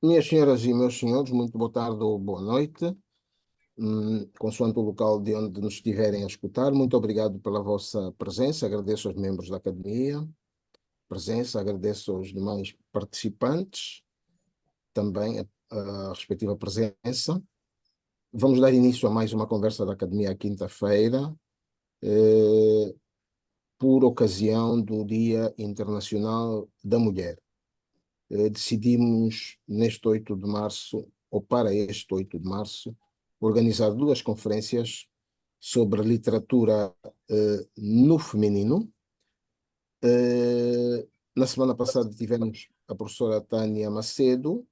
Minhas senhoras e meus senhores, muito boa tarde ou boa noite, consoante o local de onde nos estiverem a escutar. Muito obrigado pela vossa presença, agradeço aos membros da academia, presença, agradeço aos demais participantes, também a respectiva presença. Vamos dar início a mais uma conversa da academia à quinta-feira, por ocasião do Dia Internacional da Mulher. Decidimos, neste 8 de março, ou para este 8 de março, organizar duas conferências sobre literatura no feminino. Na semana passada tivemos a professora Tânia Macedo,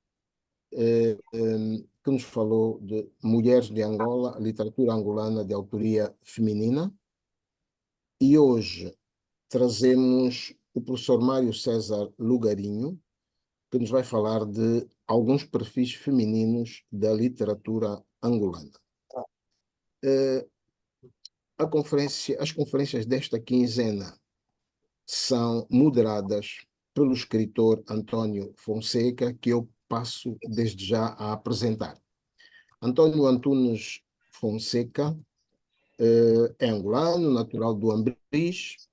que nos falou de Mulheres de Angola, literatura angolana de autoria feminina. E hoje trazemos o professor Mário César Lugarinho, que nos vai falar de alguns perfis femininos da literatura angolana. As conferências desta quinzena são moderadas pelo escritor António Fonseca, que eu passo desde já a apresentar. António Antunes Fonseca é angolano, natural do Ambriz,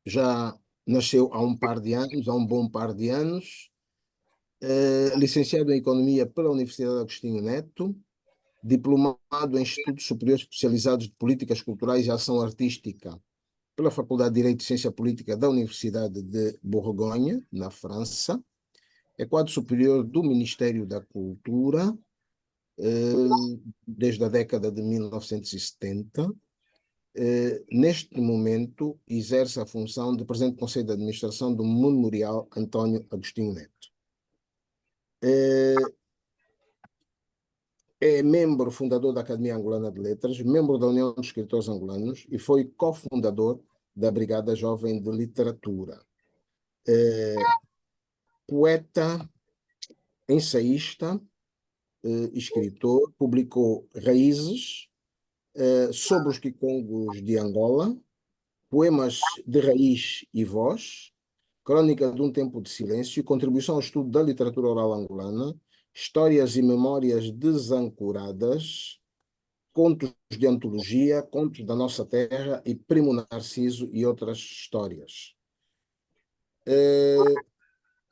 já nasceu há um bom par de anos, licenciado em Economia pela Universidade Agostinho Neto, diplomado em Estudos Superiores Especializados de Políticas Culturais e Ação Artística pela Faculdade de Direito e Ciência Política da Universidade de Borgonha, na França. É quadro superior do Ministério da Cultura desde a década de 1970. Neste momento, exerce a função de Presidente do Conselho de Administração do Memorial António Agostinho Neto. É membro fundador da Academia Angolana de Letras, membro da União dos Escritores Angolanos e foi cofundador da Brigada Jovem de Literatura. Poeta, ensaísta, escritor, publicou Raízes sobre os quicongos de Angola, Poemas de Raiz e Voz, Crônica de um Tempo de Silêncio, Contribuição ao Estudo da Literatura Oral Angolana, Histórias e Memórias Desancoradas, Contos de Antologia, Contos da Nossa Terra e Primo Narciso e outras histórias.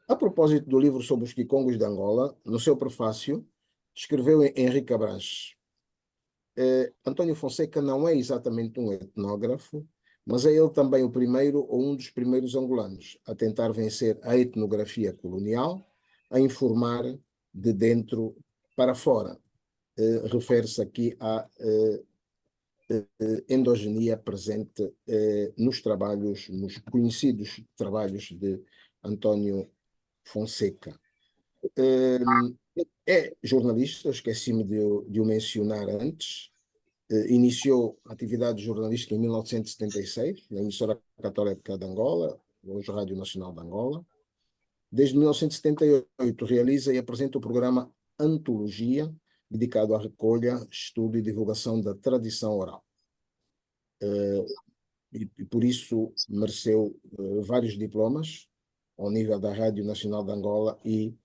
A propósito do livro sobre os quicongos de Angola, no seu prefácio, escreveu Henrique Abranches: António Fonseca não é exatamente um etnógrafo, mas é ele também o primeiro ou um dos primeiros angolanos a tentar vencer a etnografia colonial, a informar de dentro para fora. Refere-se aqui à endogenia presente nos conhecidos trabalhos de António Fonseca. É jornalista, esqueci-me de o mencionar antes. Iniciou a atividade jornalística em 1976, na emissora católica de Angola, hoje Rádio Nacional de Angola. Desde 1978, realiza e apresenta o programa Antologia, dedicado à recolha, estudo e divulgação da tradição oral. E por isso mereceu vários diplomas ao nível da Rádio Nacional de Angola e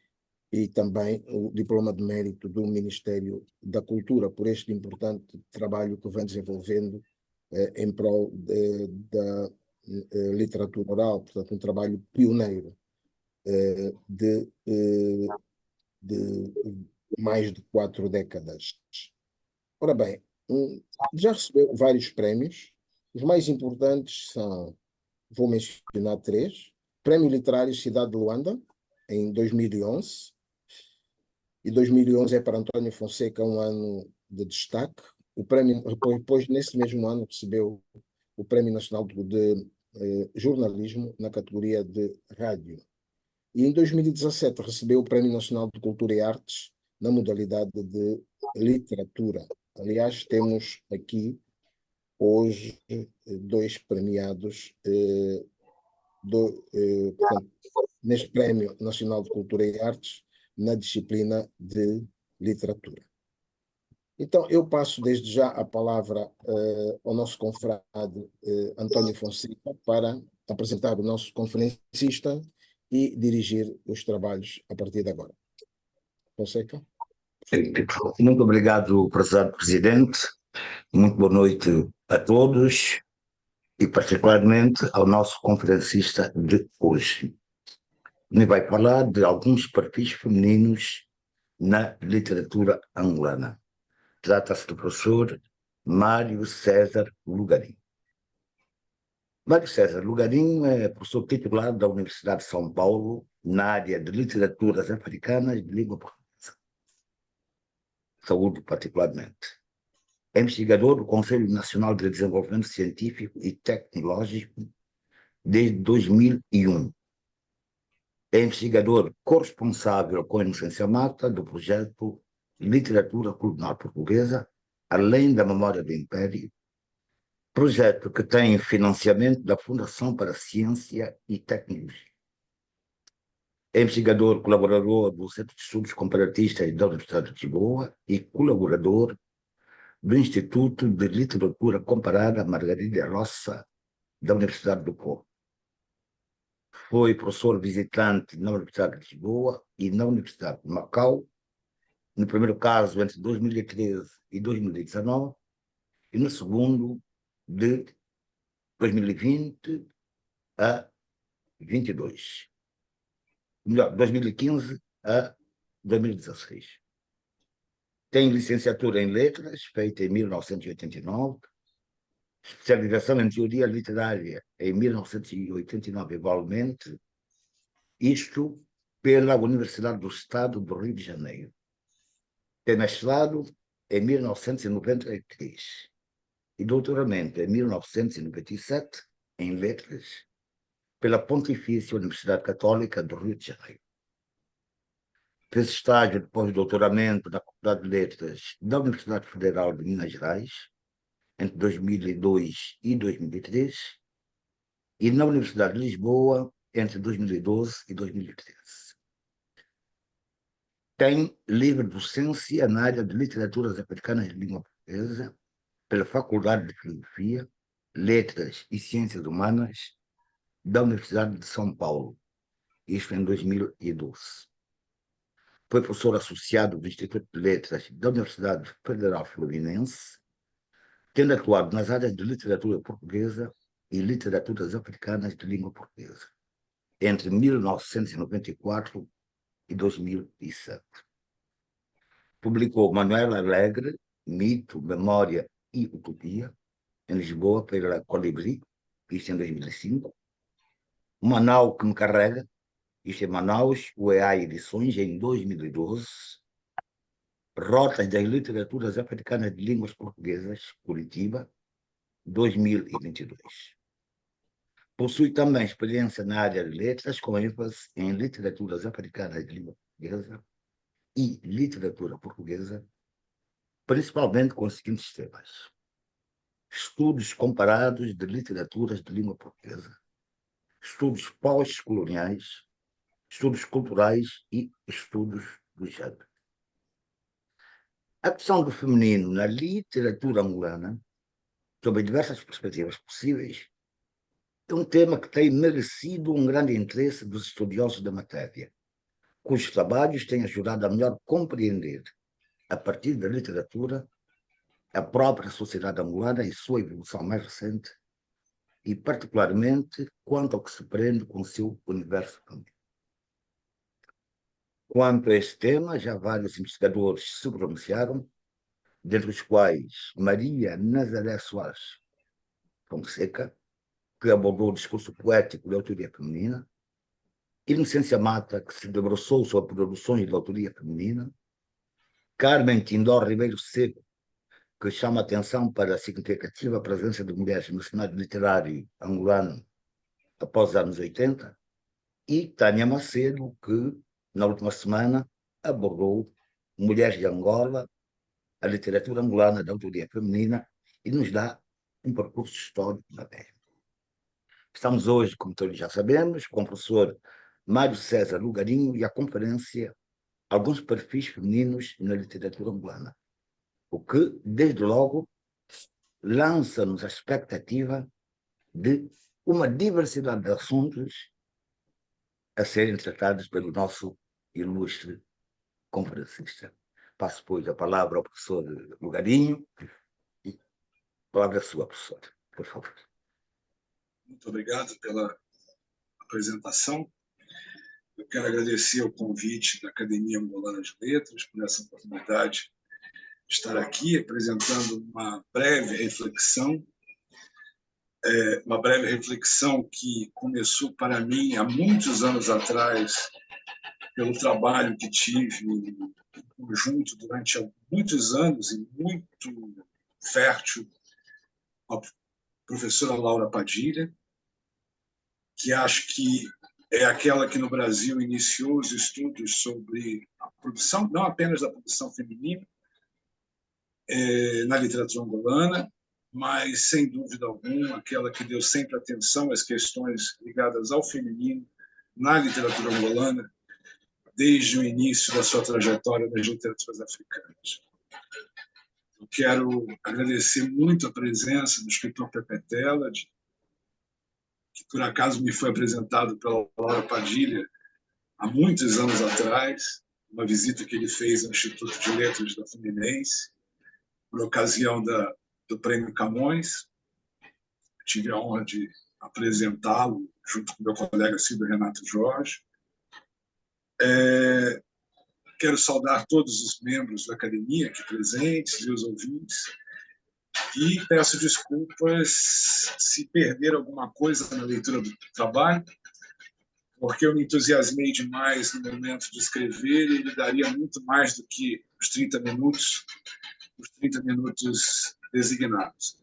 também o diploma de mérito do Ministério da Cultura, por este importante trabalho que vem desenvolvendo em prol da literatura oral, portanto, um trabalho pioneiro de mais de 4 décadas. Ora bem, já recebeu vários prémios. Os mais importantes são, vou mencionar 3: Prémio Literário Cidade de Luanda, em 2011. E 2011 é para António Fonseca um ano de destaque. O prémio, depois, nesse mesmo ano, recebeu o Prémio Nacional de Jornalismo na categoria de rádio. E em 2017 recebeu o Prémio Nacional de Cultura e Artes na modalidade de literatura. Aliás, temos aqui hoje 2 premiados portanto, neste Prémio Nacional de Cultura e Artes na disciplina de literatura. Então, eu passo desde já a palavra ao nosso confrade António Fonseca para apresentar o nosso conferencista e dirigir os trabalhos a partir de agora. Fonseca. Muito obrigado, prezado Presidente. Muito boa noite a todos e, particularmente, ao nosso conferencista de hoje. Me vai falar de alguns perfis femininos na literatura angolana. Trata-se do professor Mário César Lugarinho. Mário César Lugarinho é professor titular da Universidade de São Paulo na área de literaturas africanas de língua portuguesa. Saúde, particularmente. É investigador do Conselho Nacional de Desenvolvimento Científico e Tecnológico desde 2001. É investigador corresponsável com a Inocência Mata do projeto Literatura Colonial Portuguesa, além da Memória do Império, projeto que tem financiamento da Fundação para a Ciência e Tecnologia. É investigador colaborador do Centro de Estudos Comparatistas da Universidade de Lisboa e colaborador do Instituto de Literatura Comparada Margarida Roça, da Universidade do Porto. Foi professor visitante na Universidade de Lisboa e na Universidade de Macau, no primeiro caso entre 2013 e 2019, e no segundo de 2020 a 22. Melhor, 2015 a 2016. Tem licenciatura em Letras, feita em 1989, especialização em Teoria Literária em 1989, igualmente, isto pela Universidade do Estado do Rio de Janeiro. Tem mestrado em 1993 e doutoramento em 1997 em Letras pela Pontifícia Universidade Católica do Rio de Janeiro. Fez estágio de pós-doutoramento na Faculdade de Letras da Universidade Federal de Minas Gerais entre 2002 e 2003 e na Universidade de Lisboa entre 2012 e 2013. Tem livre docência na área de literaturas africanas de língua portuguesa pela Faculdade de Filosofia, Letras e Ciências Humanas da Universidade de São Paulo, isto em 2012. Foi professor associado do Instituto de Letras da Universidade Federal Fluminense, tendo atuado nas áreas de literatura portuguesa e literaturas africanas de língua portuguesa, entre 1994 e 2007. Publicou Manuel Alegre, Mito, Memória e Utopia, em Lisboa, pela Colibri, isto em 2005. Manaus que me carrega, isto em Manaus, UEA Edições, em 2012. Rotas das Literaturas Africanas de Línguas Portuguesas, Curitiba, 2022. Possui também experiência na área de letras, com ênfase em literaturas africanas de língua portuguesa e literatura portuguesa, principalmente com os seguintes temas: estudos comparados de literaturas de língua portuguesa, estudos pós-coloniais, estudos culturais e estudos do género. A questão do feminino na literatura angolana, sob diversas perspectivas possíveis, é um tema que tem merecido um grande interesse dos estudiosos da matéria, cujos trabalhos têm ajudado a melhor compreender, a partir da literatura, a própria sociedade angolana e sua evolução mais recente, e particularmente quanto ao que se prende com o seu universo feminino. Quanto a este tema, já vários investigadores se pronunciaram, dentre os quais Maria Nazaré Soares Fonseca, que abordou o discurso poético da autoria feminina, Inocência Mata, que se debruçou sobre produções de autoria feminina, Carmen Tindó Ribeiro Seco, que chama atenção para a significativa presença de mulheres no cenário literário angolano após os anos 80, e Tânia Macedo, que, na última semana, abordou Mulheres de Angola, a literatura angolana da autoria feminina, e nos dá um percurso histórico na terra. Estamos hoje, como todos já sabemos, com o professor Mário César Lugarinho e a conferência Alguns Perfis Femininos na Literatura Angolana, o que, desde logo, lança-nos a expectativa de uma diversidade de assuntos a serem tratados pelo nosso ilustre conferencista. Passo, pois, a palavra ao professor Lugarinho. E a palavra é sua, professor, por favor. Muito obrigado pela apresentação. Eu quero agradecer o convite da Academia Angolana de Letras por essa oportunidade de estar aqui apresentando uma breve reflexão que começou para mim há muitos anos atrás, pelo trabalho que tive em conjunto durante muitos anos e muito fértil com a professora Laura Padilha, que acho que é aquela que no Brasil iniciou os estudos sobre a produção, não apenas da produção feminina, na literatura angolana, mas, sem dúvida alguma, aquela que deu sempre atenção às questões ligadas ao feminino na literatura angolana, desde o início da sua trajetória nas literaturas africanas. Eu quero agradecer muito a presença do escritor Pepe Tela, que por acaso me foi apresentado pela Laura Padilha há muitos anos atrás, uma visita que ele fez ao Instituto de Letras da Fluminense, por ocasião do Prêmio Camões. Tive a honra de apresentá-lo junto com meu colega Silvio Renato Jorge. Quero saudar todos os membros da academia aqui presentes e os ouvintes, e peço desculpas se perder alguma coisa na leitura do trabalho, porque eu me entusiasmei demais no momento de escrever e ele daria muito mais do que os 30 minutos designados.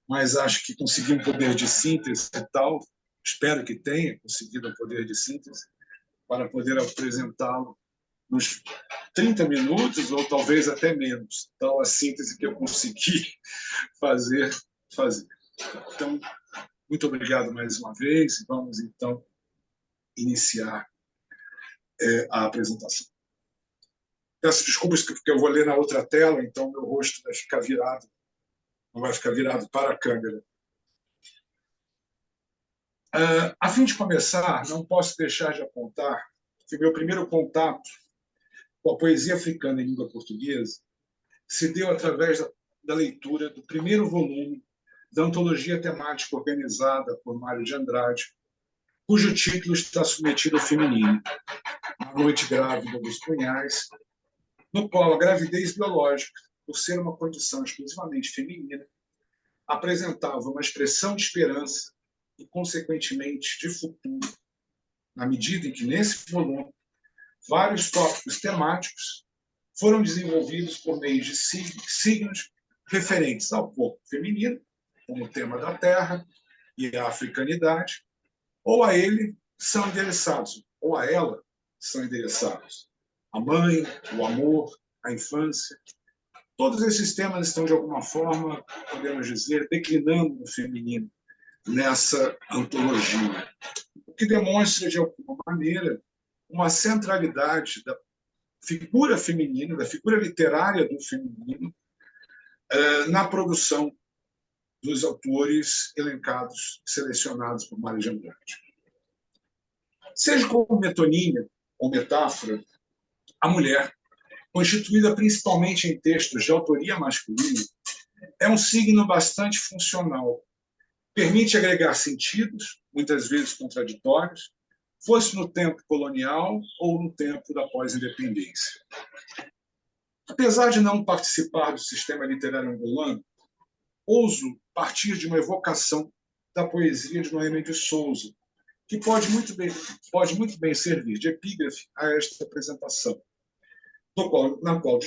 Mas acho que consegui um poder de síntese e tal, espero que tenha conseguido um poder de síntese para poder apresentá-lo nos 30 minutos ou talvez até menos. Então, a síntese que eu consegui fazer. Então, muito obrigado mais uma vez e vamos, então, iniciar a apresentação. Peço desculpas porque eu vou ler na outra tela, então meu rosto vai ficar virado, não vai ficar virado para a câmera. A fim de começar, não posso deixar de apontar que meu primeiro contato com a poesia africana em língua portuguesa se deu através da leitura do primeiro volume da antologia temática organizada por Mário de Andrade, cujo título está submetido ao feminino, A Noite Grávida dos Punhais, no qual a gravidez biológica, por ser uma condição exclusivamente feminina, apresentava uma expressão de esperança e, consequentemente, de futuro, na medida em que, nesse volume, vários tópicos temáticos foram desenvolvidos por meio de signos referentes ao corpo feminino, como o tema da terra e a africanidade, ou a ele são endereçados, ou a ela são endereçados a mãe, o amor, a infância. Todos esses temas estão, de alguma forma, podemos dizer, declinando no feminino nessa antologia, o que demonstra, de alguma maneira, uma centralidade da figura feminina, da figura literária do feminino, na produção dos autores elencados, selecionados por Mário de Andrade. Seja como metonímia ou metáfora, a mulher, constituída principalmente em textos de autoria masculina, é um signo bastante funcional. Permite agregar sentidos, muitas vezes contraditórios, fosse no tempo colonial ou no tempo da pós-independência. Apesar de não participar do sistema literário angolano, ouso partir de uma evocação da poesia de Noêmia de Souza, que pode muito bem servir de epígrafe a esta apresentação, na qual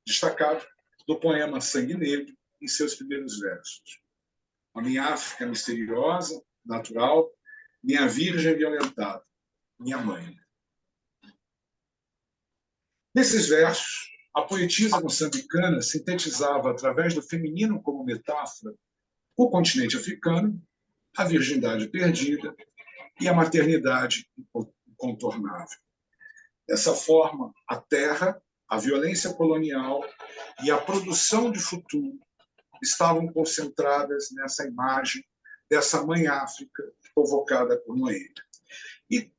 destacado do poema Sangue Negro, em seus primeiros versos. A minha África misteriosa, natural, minha virgem violentada, minha mãe. Nesses versos, a poetisa moçambicana sintetizava, através do feminino como metáfora, o continente africano, a virgindade perdida e a maternidade incontornável. Dessa forma, a terra, a violência colonial e a produção de futuro estavam concentradas nessa imagem dessa mãe África convocada por Noêmia. E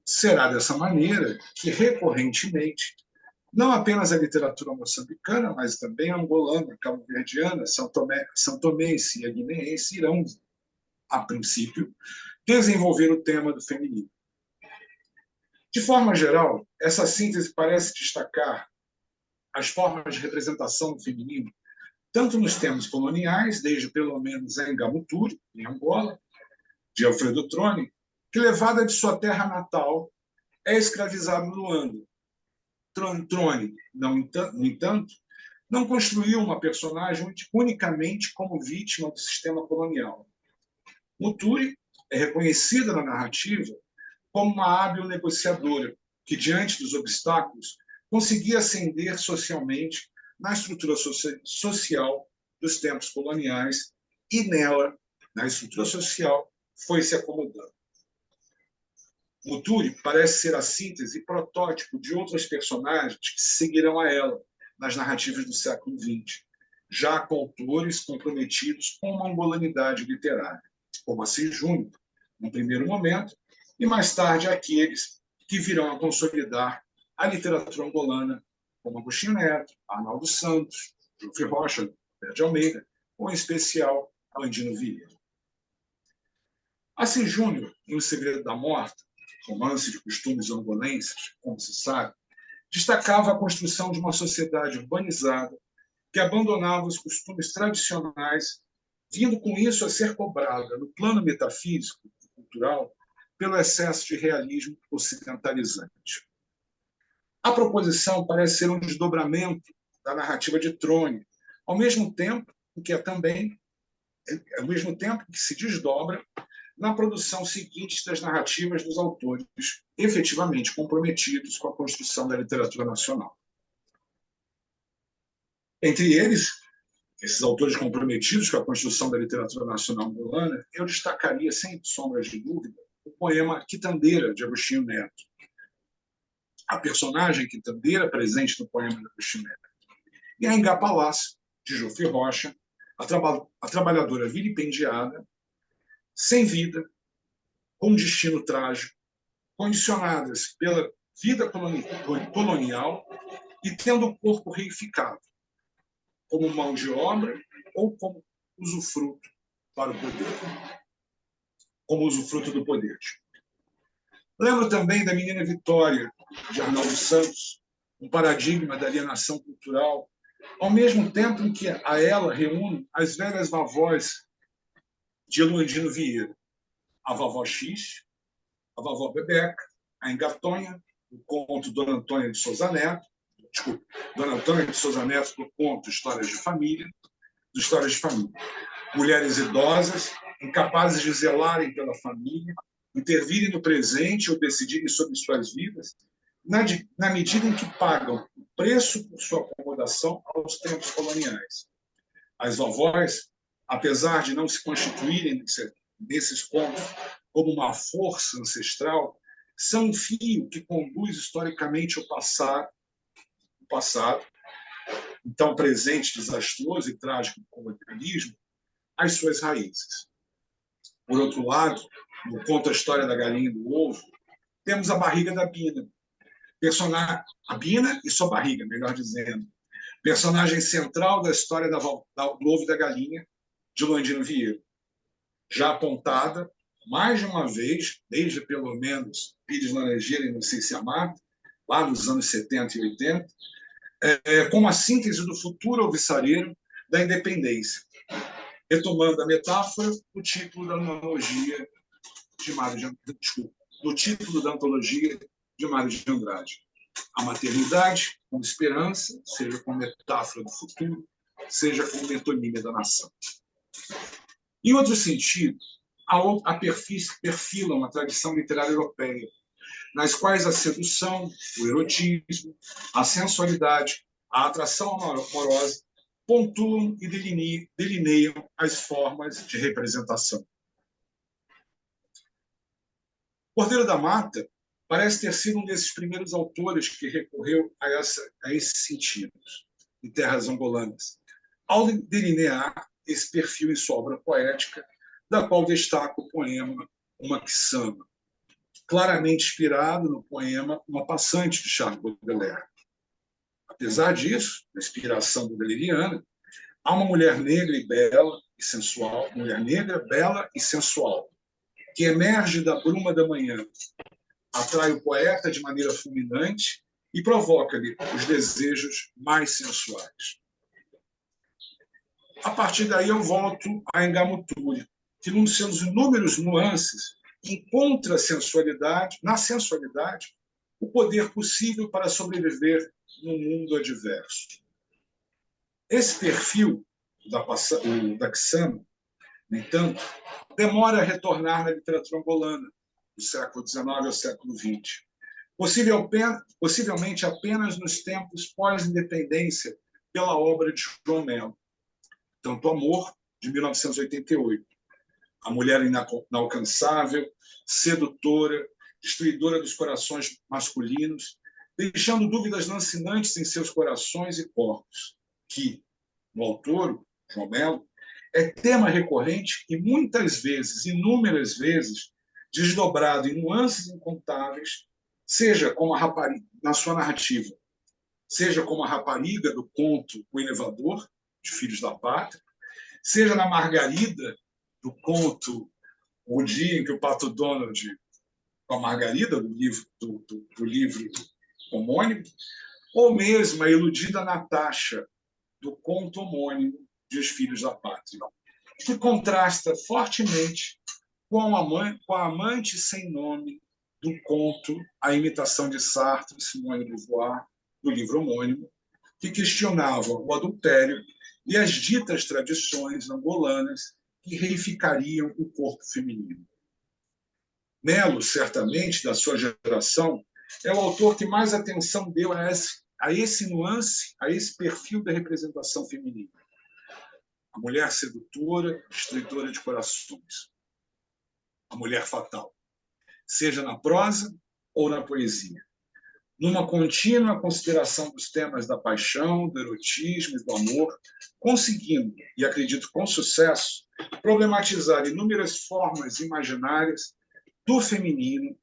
será dessa maneira que, recorrentemente, não apenas a literatura moçambicana, mas também a angolana, cabo-verdiana, são tomense e a guineense irão, a princípio, desenvolver o tema do feminino. De forma geral, essa síntese parece destacar as formas de representação do feminino, tanto nos termos coloniais, desde pelo menos Enga Muturi, em Angola, de Alfredo Troni, que, levada de sua terra natal, é escravizado no Luanda. Troni, no entanto, não construiu uma personagem unicamente como vítima do sistema colonial. Muturi é reconhecida na narrativa como uma hábil negociadora que, diante dos obstáculos, conseguia ascender socialmente na estrutura social dos tempos coloniais e nela, na estrutura social, foi se acomodando. Muturi parece ser a síntese e protótipo de outras personagens que seguirão a ela nas narrativas do século XX, já com autores comprometidos com uma angolanidade literária, como Assis Júnior, no primeiro momento, e mais tarde aqueles que virão a consolidar a literatura angolana, como Agostinho Neto, Arnaldo Santos, Geoffrey Rocha, Pé de Almeida, ou, em especial, Andino Vieira. Assis Júnior, em O Segredo da Morte, romance de costumes angolenses, como se sabe, destacava a construção de uma sociedade urbanizada que abandonava os costumes tradicionais, vindo com isso a ser cobrada, no plano metafísico e cultural, pelo excesso de realismo ocidentalizante. A proposição parece ser um desdobramento da narrativa de Troni, ao mesmo tempo que se desdobra na produção seguinte das narrativas dos autores efetivamente comprometidos com a construção da literatura nacional. Entre eles, esses autores comprometidos com a construção da literatura nacional angolana, eu destacaria, sem sombras de dúvida, o poema Quitandeira, de Agostinho Neto. A personagem Quitandeira, presente no poema de Agostinho Neto. E a Enga Palácio, de Geoffrey Rocha, a trabalhadora vilipendiada, sem vida, com um destino trágico, condicionadas pela vida colonial e tendo o corpo reificado, como mão de obra ou como usufruto para o poder, como usufruto do poder. Lembro também da Menina Vitória, de Arnaldo Santos, um paradigma da alienação cultural, ao mesmo tempo em que a ela reúne as velhas vavós de Eluandino Vieira, a vovó X, a vovó Bebeca, a Engatonha, o conto Dona Antônia de Souza Neto, Dona Antônia de Souza Neto, do conto Histórias de Família, mulheres idosas, incapazes de zelarem pela família, intervirem no presente ou decidirem sobre suas vidas, na medida em que pagam o preço por sua acomodação aos tempos coloniais. As vovós, apesar de não se constituírem nesses contos como uma força ancestral, são um fio que conduz historicamente o passado, então presente, desastroso e trágico do colonialismo, às suas raízes. Por outro lado, no Conta a História da Galinha e do Ovo, temos a barriga da Bina, a Bina e sua barriga, melhor dizendo, personagem central da história do Ovo e da Galinha, de Luandino Vieira, já apontada mais de uma vez, desde pelo menos Pires Laranjeira e Inocência Amar, lá nos anos 70 e 80, como a síntese do futuro alvissareiro da independência, retomando a metáfora do título da antologia de Mário de Andrade. A maternidade como esperança, seja como metáfora do futuro, seja como metonímia da nação. Em outro sentido, perfila uma tradição literária europeia, nas quais a sedução, o erotismo, a sensualidade, a atração amorosa pontuam e delineiam as formas de representação. Cordeiro da Mata parece ter sido um desses primeiros autores que recorreu a esses sentidos, em terras angolanas, ao delinear esse perfil em sua obra poética, da qual destaca o poema Uma Quiçama, claramente inspirado no poema Uma Passante, de Charles Baudelaire. Apesar disso, na inspiração butleriana, há uma mulher negra e bela e sensual, mulher negra, bela e sensual, que emerge da bruma da manhã, atrai o poeta de maneira fulminante e provoca-lhe os desejos mais sensuais. A partir daí eu volto a Engamuturi, que nos seus inúmeros nuances encontra na sensualidade, o poder possível para sobreviver num mundo adverso. Esse perfil da Ksama, no entanto, demora a retornar na literatura angolana, do século XIX ao século XX, possivelmente apenas nos tempos pós-independência pela obra de João Melo, Tanto Amor, de 1988. A mulher inalcançável, sedutora, destruidora dos corações masculinos, deixando dúvidas lancinantes em seus corações e corpos, que, no autor, João Melo, é tema recorrente e muitas vezes, inúmeras vezes, desdobrado em nuances incontáveis, seja como a rapariga, na sua narrativa, seja como a rapariga do conto O Elevador, de Filhos da Pátria, seja na Margarida, do conto O Dia em que o Pato Donald, com a Margarida, do livro homônimo, ou mesmo a iludida Natasha, do conto homônimo de Os Filhos da Pátria, que contrasta fortemente com a amante sem nome do conto A Imitação de Sartre, Simone de Beauvoir, do livro homônimo, que questionava o adultério e as ditas tradições angolanas que reificariam o corpo feminino. Melo, certamente, da sua geração, é o autor que mais atenção deu a esse nuance, a esse perfil da representação feminina. A mulher sedutora, destruidora de corações. A mulher fatal, seja na prosa ou na poesia. Numa contínua consideração dos temas da paixão, do erotismo e do amor, conseguindo, e acredito com sucesso, problematizar inúmeras formas imaginárias do feminino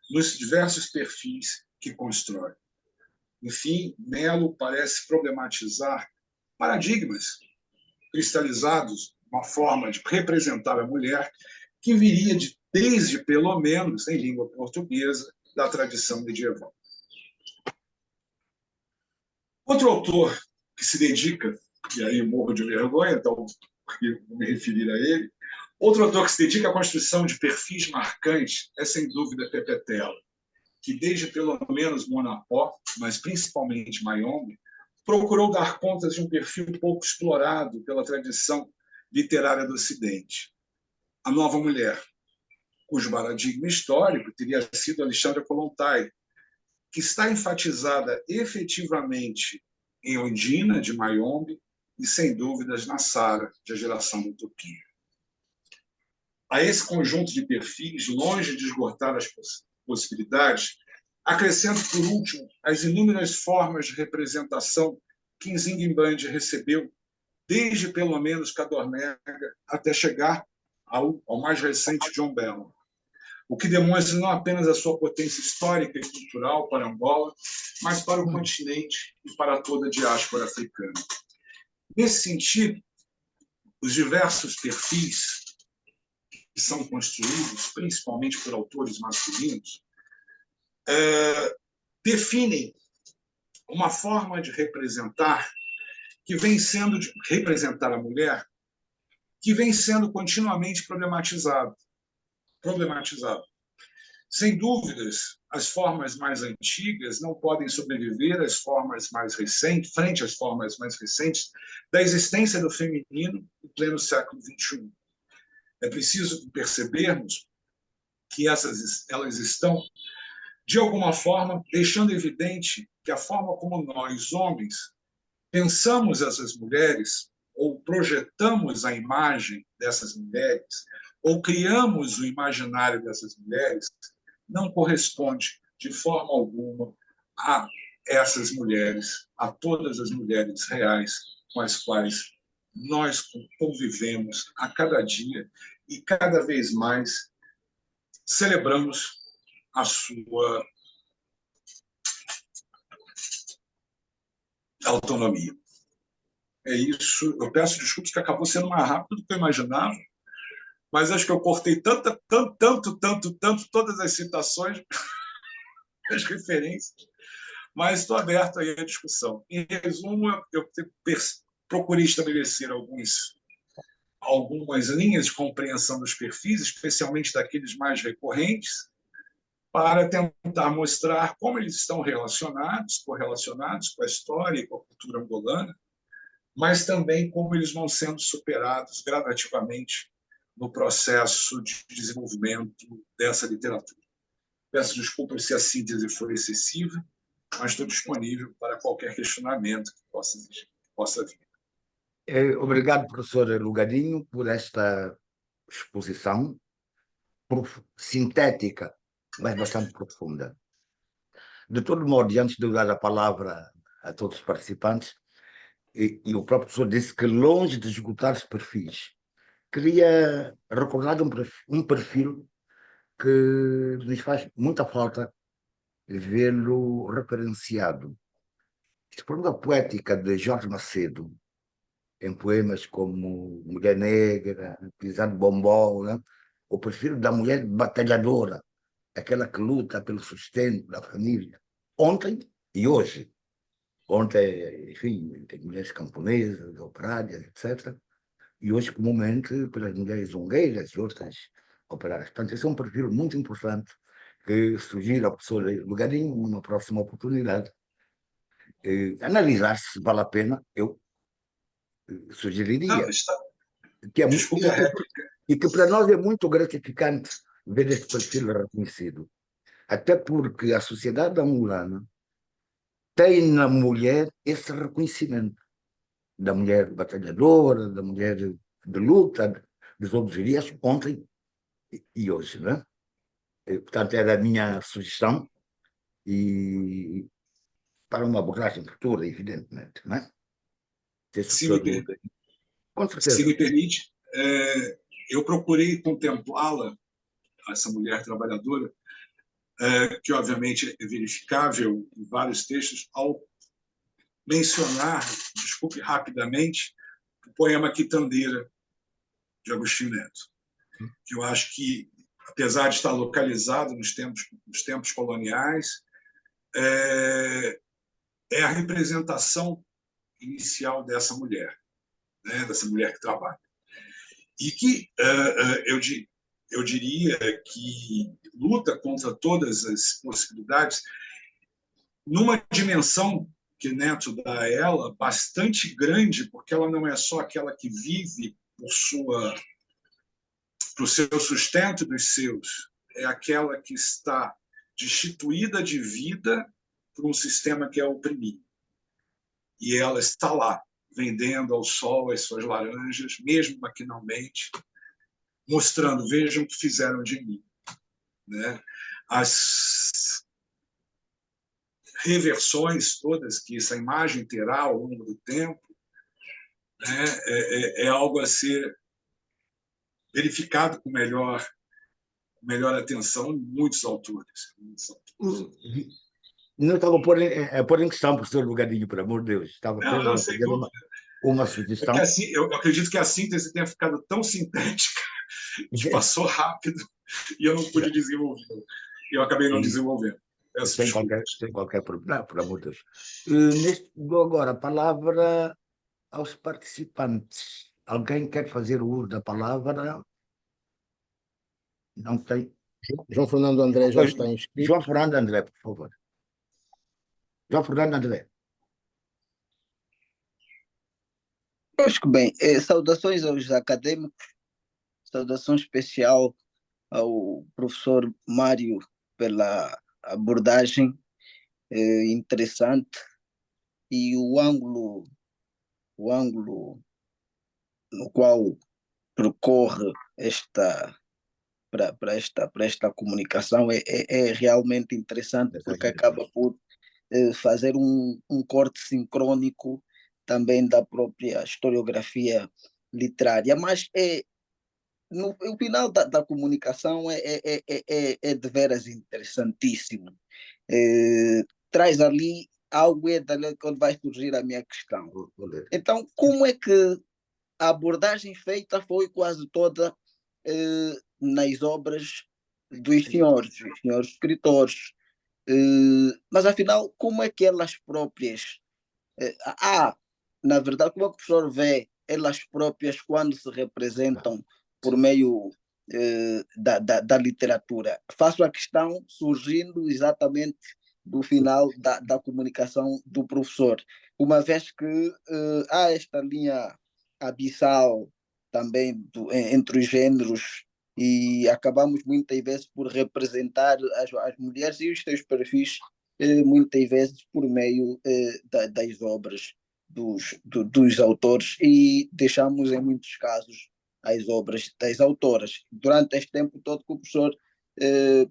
nos diversos perfis que constrói. Enfim, Melo parece problematizar paradigmas cristalizados, uma forma de representar a mulher que viria desde, pelo menos, em língua portuguesa, da tradição medieval. Outro autor que se dedica, e aí eu morro de vergonha, então vou me referir a ele, outro autor que se dedica à construção de perfis marcantes é, sem dúvida, Pepetela, que desde pelo menos Monapó, mas principalmente Mayombe, procurou dar conta de um perfil pouco explorado pela tradição literária do Ocidente. A nova mulher, cujo paradigma histórico teria sido Alexandra Kollontai, que está enfatizada efetivamente em Ondina, de Mayombe, e, sem dúvidas, na Sara, de A Geração da Utopia. A esse conjunto de perfis, longe de esgotar as possibilidades, acrescento, por último, as inúmeras formas de representação que Nzinguimbande recebeu, desde, pelo menos, Cadornega, até chegar ao mais recente John Bell, o que demonstra não apenas a sua potência histórica e cultural para Angola, mas para o continente e para toda a diáspora africana. Nesse sentido, os diversos perfis que são construídos, principalmente por autores masculinos, definem uma forma de representar que vem sendo de representar a mulher, que vem sendo continuamente problematizado. Sem dúvidas, as formas mais antigas não podem sobreviver às formas mais recentes, frente às formas mais recentes da existência do feminino em pleno século XXI. É preciso percebermos que elas estão, de alguma forma, deixando evidente que a forma como nós, homens, pensamos essas mulheres, ou projetamos a imagem dessas mulheres, ou criamos o imaginário dessas mulheres, não corresponde de forma alguma a essas mulheres, a todas as mulheres reais com as quais nós convivemos a cada dia e cada vez mais celebramos a sua autonomia. É isso. Eu peço desculpas que acabou sendo mais rápido do que eu imaginava, mas acho que eu cortei tanto todas as citações, as referências, mas estou aberto aí à discussão. Em resumo, eu procurei estabelecer algumas linhas de compreensão dos perfis, especialmente daqueles mais recorrentes, para tentar mostrar como eles estão correlacionados com a história e com a cultura angolana, mas também como eles vão sendo superados gradativamente no processo de desenvolvimento dessa literatura. Peço desculpas se a síntese foi excessiva, mas estou disponível para qualquer questionamento que possa vir. Obrigado, professor Lugadinho, por esta exposição sintética, mas bastante profunda. De todo modo, antes de eu dar a palavra a todos os participantes, e o próprio professor disse que, longe de esgotar os perfis, queria recordar um perfil que nos faz muita falta vê-lo referenciado. Isto por uma poética de Jorge Macedo, em poemas como Mulher Negra, Pisar de Bombom, né? O perfil da mulher batalhadora, aquela que luta pelo sustento da família, ontem e hoje. Ontem, enfim, tem mulheres camponesas, operárias, etc. E hoje, comumente, pelas mulheres zongueiras e outras operárias. Portanto, esse é um perfil muito importante que sugiro ao professor Lugarinho, numa próxima oportunidade, analisar se vale a pena. Eu sugeriria Não, está... que é, Desculpe a réplica. e que para nós é muito gratificante ver este perfil reconhecido. Até porque a sociedade angolana tem na mulher esse reconhecimento da mulher batalhadora, da mulher de luta, dos outros dias, ontem e hoje, né? Portanto, era a minha sugestão e para uma abordagem futura, evidentemente, né? Se me, Com se certeza. me permite, eu procurei contemplá-la, essa mulher trabalhadora, que obviamente é verificável em vários textos, ao mencionar, desculpe rapidamente, o poema Quitandeira, de Agostinho Neto, que eu acho que, apesar de estar localizado nos tempos coloniais, é a representação inicial dessa mulher, né, dessa mulher que trabalha. E que eu diria que luta contra todas as possibilidades numa dimensão que Neto dá a ela bastante grande, porque ela não é só aquela que vive para o seu sustento dos seus, é aquela que está destituída de vida por um sistema que é oprimido. E ela está lá, vendendo ao sol as suas laranjas, mesmo maquinalmente, mostrando, vejam o que fizeram de mim. Né? As reversões todas que essa imagem terá ao longo do tempo, né? É algo a ser verificado com melhor atenção em muitos autores. Não estava a pôr em questão, professor Lugadinho, por amor de Deus. Estava apenas a fazer uma sugestão. Assim, eu acredito que a síntese tenha ficado tão sintética que passou rápido e eu não pude desenvolver. Eu acabei não desenvolvendo. Sem qualquer problema, por amor de Deus. Dou agora a palavra aos participantes. Alguém quer fazer o uso da palavra? Não tem. João Fernando André já está inscrito. João Fernando André, por favor. João Fernando André. Acho que bem, saudações aos acadêmicos, saudação especial ao professor Mário pela abordagem interessante e o ângulo no qual percorre para esta comunicação é realmente interessante, porque acaba por fazer um corte sincrônico também da própria historiografia literária, mas o final da comunicação é de veras interessantíssimo. Traz ali algo é dali que vai surgir a minha questão. Então, como é que a abordagem feita foi quase toda nas obras dos senhores escritores? Mas, afinal, como é que elas próprias... na verdade, como é que o professor vê elas próprias quando se representam por meio da literatura? Faço a questão surgindo exatamente do final da comunicação do professor, uma vez que há esta linha abissal também entre os géneros e acabamos muitas vezes por representar as mulheres e os seus perfis muitas vezes por meio das obras dos autores e deixamos em muitos casos as obras das autoras. Durante este tempo todo que o professor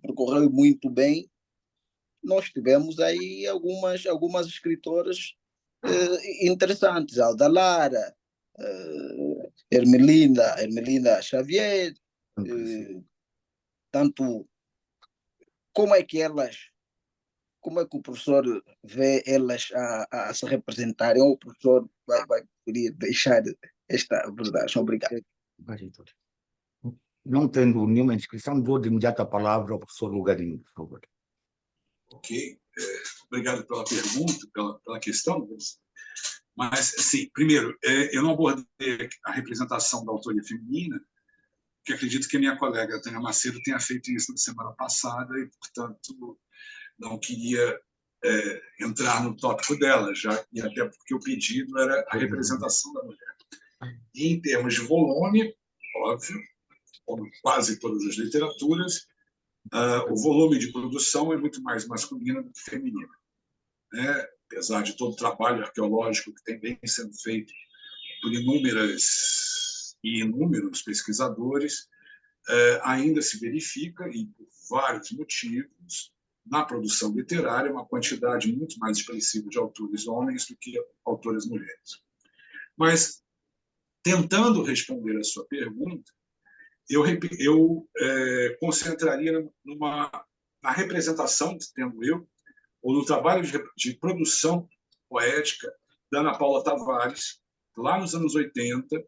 percorreu muito bem, nós tivemos aí algumas escritoras interessantes, Alda Lara, Ermelinda Xavier, tanto como é que o professor vê elas a se representarem, ou o professor vai querer deixar esta abordagem? Obrigado. Não tendo nenhuma inscrição, dou de imediato a palavra ao professor Lugarinho, por favor. Ok. Obrigado pela pergunta, pela questão. Mas, sim, primeiro, eu não abordei a representação da autoria feminina, porque acredito que a minha colega Tânia Macedo tenha feito isso na semana passada e, portanto, não queria entrar no tópico dela, e até porque o pedido era a representação da mulher. E, em termos de volume, óbvio, como quase todas as literaturas, o volume de produção é muito mais masculino do que feminino, né? Apesar de todo o trabalho arqueológico que tem bem sendo feito por inúmeros pesquisadores, ainda se verifica, e por vários motivos, na produção literária, uma quantidade muito mais expressiva de autores homens do que autoras mulheres. Mas, tentando responder a sua pergunta, eu concentraria na representação, tendo eu, ou no trabalho de produção poética da Ana Paula Tavares, lá nos anos 80,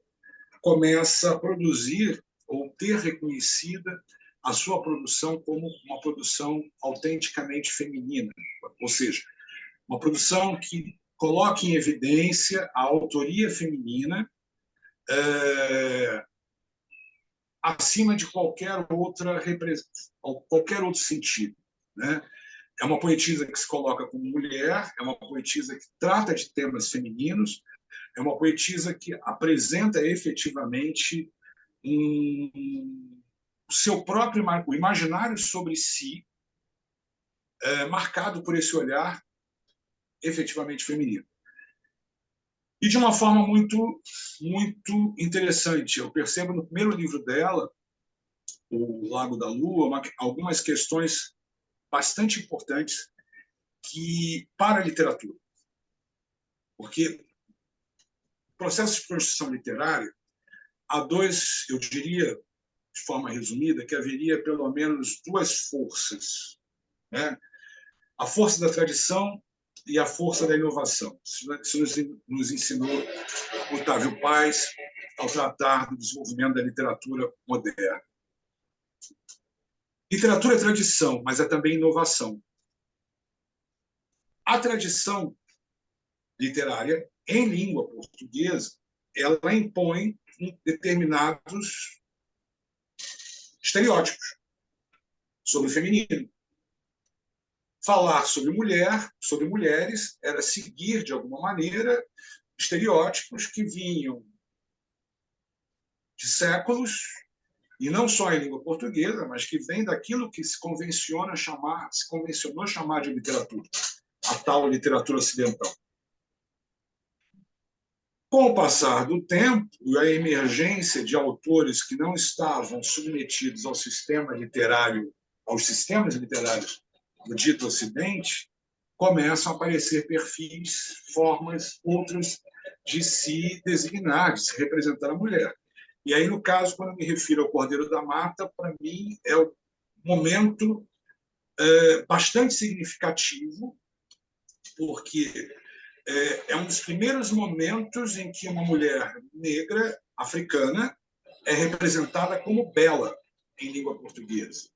começa a produzir ou ter reconhecida a sua produção como uma produção autenticamente feminina, ou seja, uma produção que coloque em evidência a autoria feminina acima de qualquer outro sentido, né? É uma poetisa que se coloca como mulher, é uma poetisa que trata de temas femininos, é uma poetisa que apresenta efetivamente o seu próprio imaginário sobre si, marcado por esse olhar efetivamente feminino. E de uma forma muito, muito interessante. Eu percebo no primeiro livro dela, O Lago da Lua, algumas questões bastante importantes para a literatura. Porque o processo de construção literária, há dois, eu diria, de forma resumida, que haveria pelo menos duas forças, né? A força da tradição e a força da inovação. Isso nos ensinou Otávio Paz ao tratar do desenvolvimento da literatura moderna. Literatura é tradição, mas é também inovação. A tradição literária, em língua portuguesa, ela impõe determinados estereótipos sobre o feminino. Falar sobre mulher, sobre mulheres, era seguir, de alguma maneira, estereótipos que vinham de séculos, e não só em língua portuguesa, mas que vem daquilo que se convencionou chamar de literatura, a tal literatura ocidental. Com o passar do tempo e a emergência de autores que não estavam submetidos aos sistemas literários do dito Ocidente, começam a aparecer perfis, formas, outras de se designar, de se representar a mulher. E aí, no caso, quando eu me refiro ao Cordeiro da Mata, para mim é um momento bastante significativo porque é um dos primeiros momentos em que uma mulher negra, africana, é representada como bela em língua portuguesa.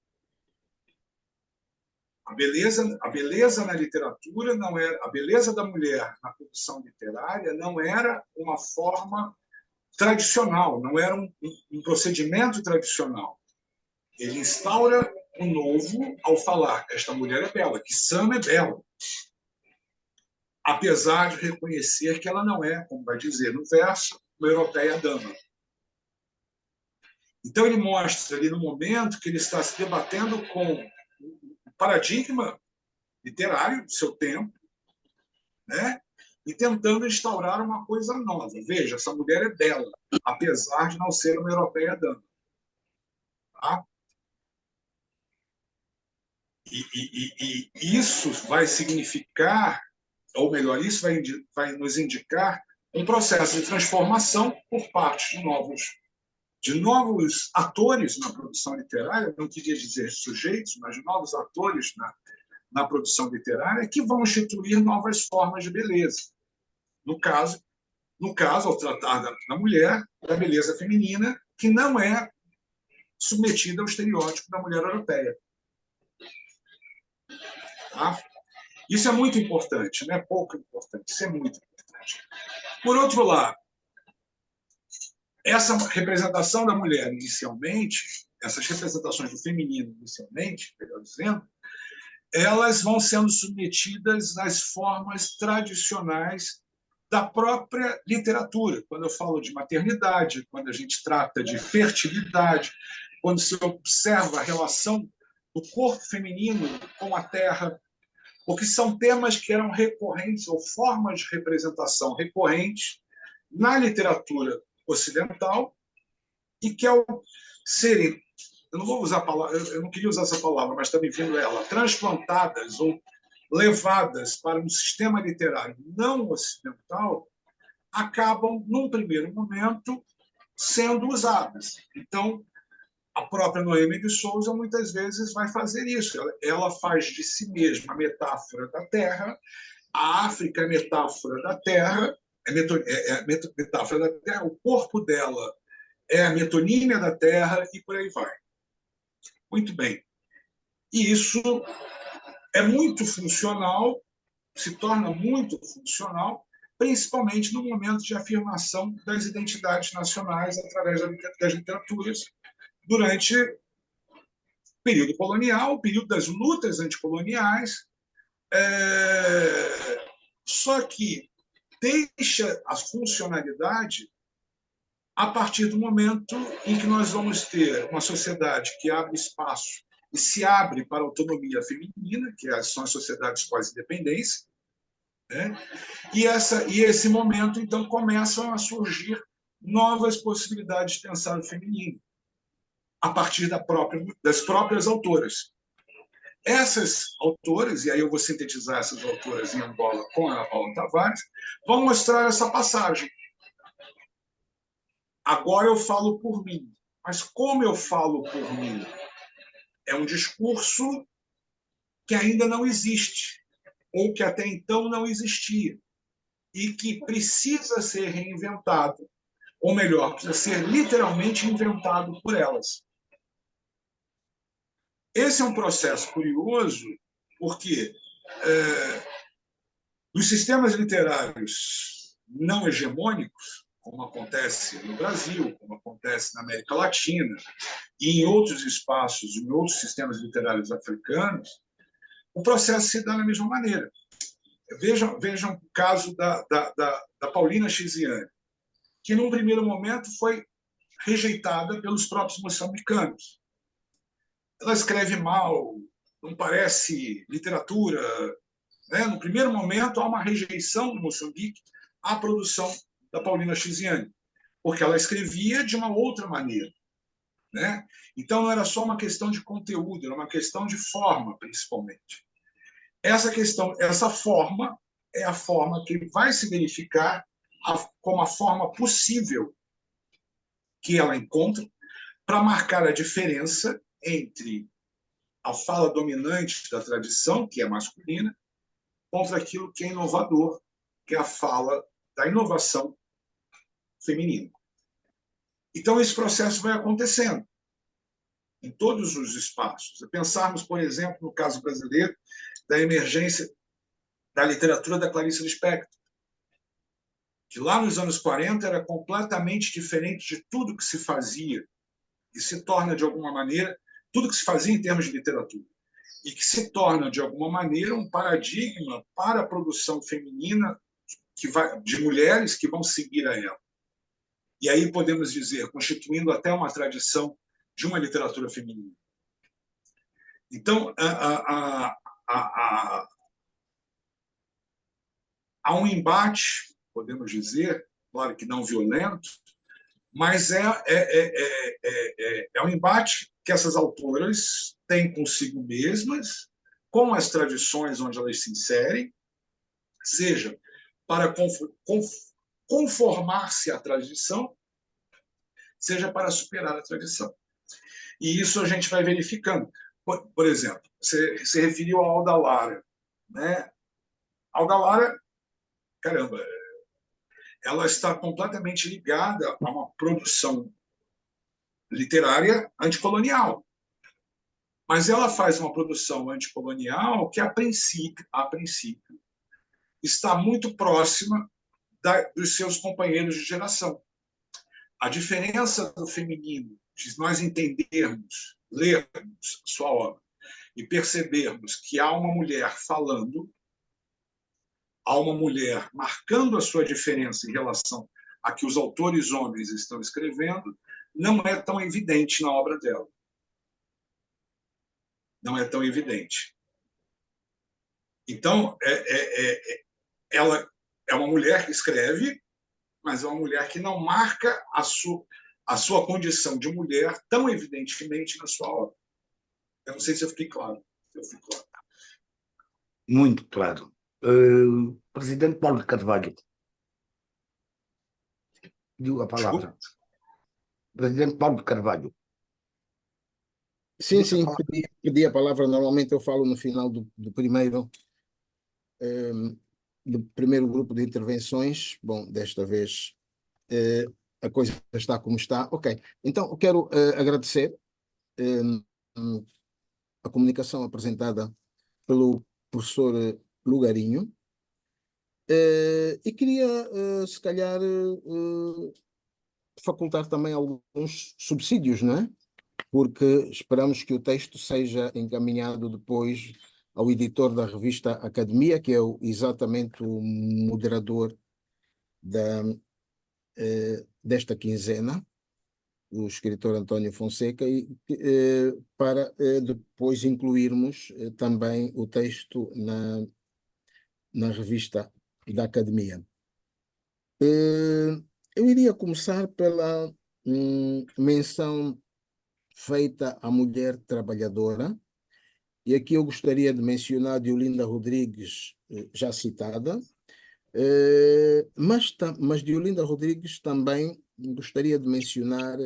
A beleza na literatura não era, a beleza da mulher na produção literária não era uma forma tradicional, não era um procedimento tradicional. Ele instaura o novo ao falar: esta mulher é bela, que Sam é bela, apesar de reconhecer que ela não é, como vai dizer no verso, uma europeia dama. Então ele mostra ali no momento que ele está se debatendo com o paradigma literário do seu tempo, né? E tentando instaurar uma coisa nova. Veja, essa mulher é bela, apesar de não ser uma europeia dama. Tá? E isso vai significar, ou melhor, isso vai nos indicar um processo de transformação por parte de novos atores na produção literária, não queria dizer sujeitos, mas de novos atores na produção literária, que vão instituir novas formas de beleza. No caso, ao tratar da mulher, da beleza feminina, que não é submetida ao estereótipo da mulher europeia. Tá? Isso é muito importante, não é pouco importante, isso é muito importante. Por outro lado, essa representação da mulher inicialmente, essas representações do feminino inicialmente, melhor dizendo, elas vão sendo submetidas às formas tradicionais da própria literatura. Quando eu falo de maternidade, quando a gente trata de fertilidade, quando se observa a relação do corpo feminino com a terra, porque são temas que eram recorrentes, ou formas de representação recorrentes na literatura ocidental, e que ao serem, eu não vou usar a palavra, eu não queria usar essa palavra, mas está me vindo ela, transplantadas ou levadas para um sistema literário não ocidental, acabam, num primeiro momento, sendo usadas. Então, a própria Noêmia de Souza muitas vezes vai fazer isso. Ela faz de si mesma a metáfora da terra, a África é metáfora da terra, metáfora da terra, o corpo dela é a metonímia da terra e por aí vai. Muito bem. E isso é muito funcional, se torna muito funcional, principalmente no momento de afirmação das identidades nacionais através das literaturas, durante o período colonial, o período das lutas anticoloniais. Só que deixa a funcionalidade a partir do momento em que nós vamos ter uma sociedade que abre espaço e se abre para a autonomia feminina, que são as sociedades pós-independência, né? E esse momento, então, começam a surgir novas possibilidades de pensar o feminino, a partir das próprias autoras. Essas autoras, e aí eu vou sintetizar essas autoras em Angola com a Ana Paula Tavares, vão mostrar essa passagem. Agora eu falo por mim. Mas como eu falo por mim? É um discurso que ainda não existe, ou que até então não existia, e que precisa ser reinventado, ou melhor, precisa ser literalmente inventado por elas. Esse é um processo curioso, porque nos sistemas literários não hegemônicos, como acontece no Brasil, como acontece na América Latina e em outros espaços, em outros sistemas literários africanos, o processo se dá da mesma maneira. Vejam o caso da Paulina Chiziane, que num primeiro momento foi rejeitada pelos próprios moçambicanos. Ela escreve mal, não parece literatura. Né? No primeiro momento, há uma rejeição do Moçambique à produção da Paulina Chiziane, porque ela escrevia de uma outra maneira. Né? Então, não era só uma questão de conteúdo, era uma questão de forma, principalmente. Essa forma é a forma que vai se verificar como a forma possível que ela encontra para marcar a diferença entre a fala dominante da tradição, que é masculina, contra aquilo que é inovador, que é a fala da inovação feminina. Então, esse processo vai acontecendo em todos os espaços. Se pensarmos, por exemplo, no caso brasileiro, da emergência da literatura da Clarice Lispector, que lá nos anos 40 era completamente diferente de tudo que se fazia, e se torna, de alguma maneira, tudo que se fazia em termos de literatura, e que se torna, de alguma maneira, um paradigma para a produção feminina de mulheres que vão seguir a ela. E aí podemos dizer, constituindo até uma tradição de uma literatura feminina. Então, há um embate, podemos dizer, claro que não violento, mas é um embate que essas autoras têm consigo mesmas, com as tradições onde elas se inserem, seja para conformar-se à tradição, seja para superar a tradição. E isso a gente vai verificando. Por exemplo, você se referiu a Alda Lara, né? Alda Lara, caramba, ela está completamente ligada a uma produção literária anticolonial. Mas ela faz uma produção anticolonial que, a princípio está muito próxima dos seus companheiros de geração. A diferença do feminino, de nós entendermos, lermos sua obra e percebermos que há uma mulher falando, há uma mulher marcando a sua diferença em relação a que os autores homens estão escrevendo, não é tão evidente na obra dela. Não é tão evidente. Então, ela é uma mulher que escreve, mas é uma mulher que não marca a sua condição de mulher tão evidentemente na sua obra. Eu não sei se eu fiquei claro. Muito claro. Presidente Paulo de Carvalho, pediu a palavra. Presidente Paulo de Carvalho. Sim, sim, pedi a palavra. Normalmente eu falo no final do primeiro grupo de intervenções. Bom, desta vez a coisa está como está. Ok, então eu quero agradecer a comunicação apresentada pelo professor Lugarinho e queria, se calhar, facultar também alguns subsídios, não é? Porque esperamos que o texto seja encaminhado depois ao editor da revista Academia, que é exatamente o moderador desta quinzena, o escritor António Fonseca, para depois incluirmos também o texto na revista da Academia. Eu iria começar pela menção feita à mulher trabalhadora, e aqui eu gostaria de mencionar Deolinda Rodrigues, já citada, mas Deolinda Rodrigues também gostaria de mencionar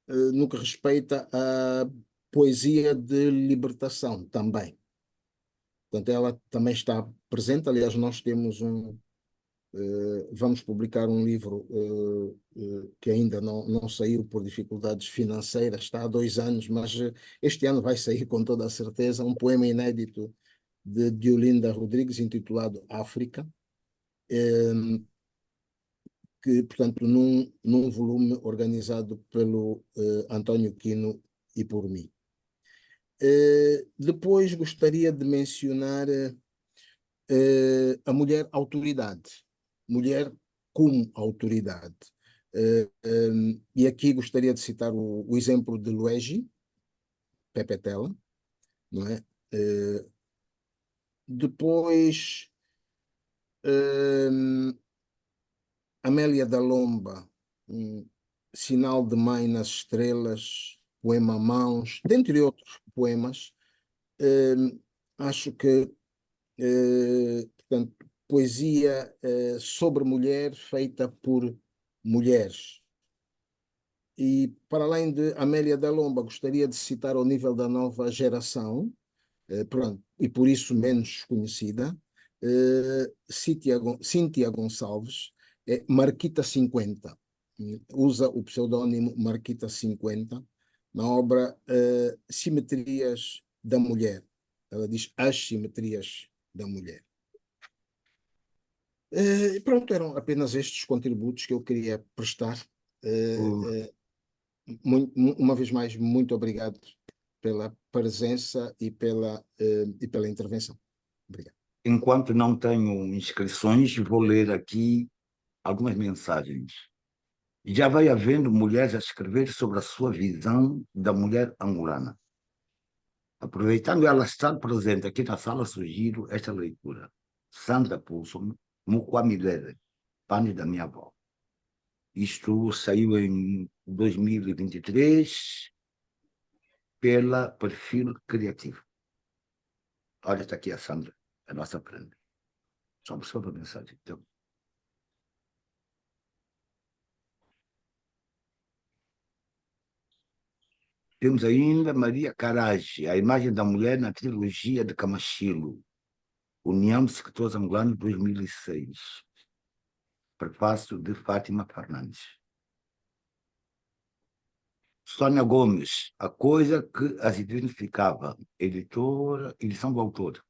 no que respeita à poesia de libertação também. Portanto, ela também está presente. Aliás, nós temos vamos publicar um livro que ainda não saiu por dificuldades financeiras, está há 2 anos, mas este ano vai sair com toda a certeza, um poema inédito de Deolinda Rodrigues, intitulado África, que, portanto, num volume organizado pelo António Quino e por mim. Depois gostaria de mencionar a mulher autoridade, mulher como autoridade. E aqui gostaria de citar o exemplo de Luigi Pepetela, não é? Depois, Amélia da Lomba, Sinal de Mãe nas Estrelas, poema Mãos, dentre outros poemas. Acho que, portanto, poesia sobre mulher feita por mulheres. E, para além de Amélia da Lomba, gostaria de citar, ao nível da nova geração, pronto, e por isso menos conhecida, Cíntia Gonçalves, é Marquita 50, usa o pseudônimo Marquita 50 na obra Simetrias da Mulher. Ela diz as simetrias da mulher. E pronto, eram apenas estes contributos que eu queria prestar. Uma vez mais, muito obrigado pela presença e pela intervenção. Obrigado. Enquanto não tenho inscrições, vou ler aqui algumas mensagens. Já vai havendo mulheres a escrever sobre a sua visão da mulher angolana. Aproveitando ela estar presente aqui na sala, sugiro esta leitura. Sandra Pulson, Mukwamilele, Pane da minha avó. Isto saiu em 2023 pela Perfil Criativo. Olha, está aqui a Sandra, a nossa frente. Só observa a mensagem. Então. Temos ainda Maria Carage, a imagem da mulher na trilogia de Camachilo, União de Escritores Angolanos, 2006. Prefácio de Fátima Fernandes. Sônia Gomes, A Coisa que as Identificava, edição do autor,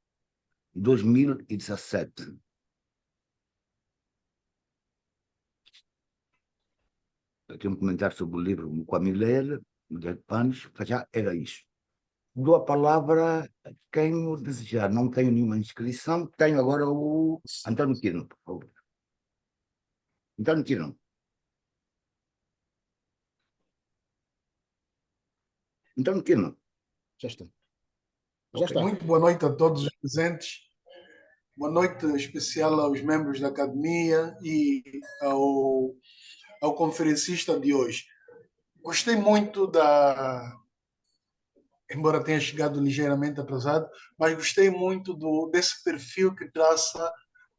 2017. Eu tenho um comentário sobre o livro Mukwamilele, Mulher de Panos, já era isso. Dou a palavra a quem o desejar. Não tenho nenhuma inscrição. Tenho agora o António Quirino, por favor. António Quirino. António Quirino. Já está. Já está. Muito boa noite a todos os presentes. Boa noite especial aos membros da academia e ao conferencista de hoje. Gostei muito embora tenha chegado ligeiramente atrasado, mas gostei muito desse perfil que traça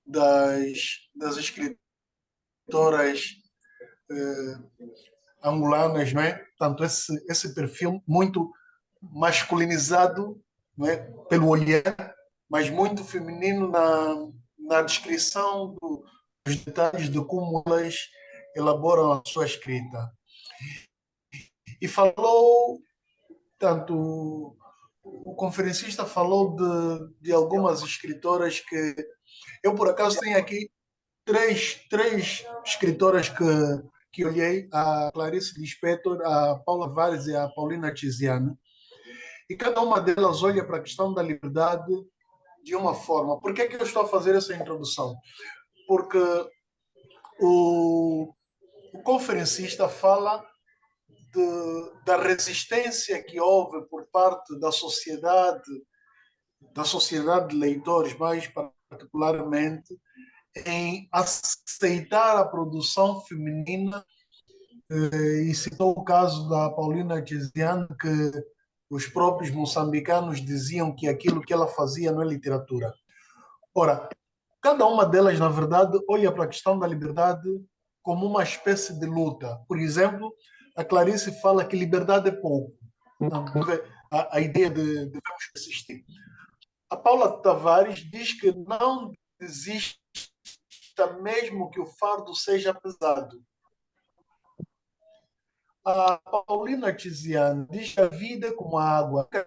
das escritoras angolanas, não é? Portanto, esse perfil muito masculinizado, não é? Pelo olhar, mas muito feminino na descrição dos detalhes de como elas elaboram a sua escrita. E falou, tanto o conferencista falou de algumas escritoras que eu, por acaso, tenho aqui três escritoras que olhei, a Clarice Lispector, a Paula Vares e a Paulina Tiziana, e cada uma delas olha para a questão da liberdade de uma forma. Por que eu estou a fazer essa introdução? Porque o conferencista fala da resistência que houve por parte da sociedade de leitores, mais particularmente, em aceitar a produção feminina, e citou o caso da Paulina Tiziana, que os próprios moçambicanos diziam que aquilo que ela fazia não é literatura. Ora, cada uma delas, na verdade, olha para a questão da liberdade como uma espécie de luta. Por exemplo, a Clarice fala que liberdade é pouco. A ideia de devemos resistir. A Paula Tavares diz que não desista mesmo que o fardo seja pesado. A Paulina Tiziana diz que a vida é como a água, que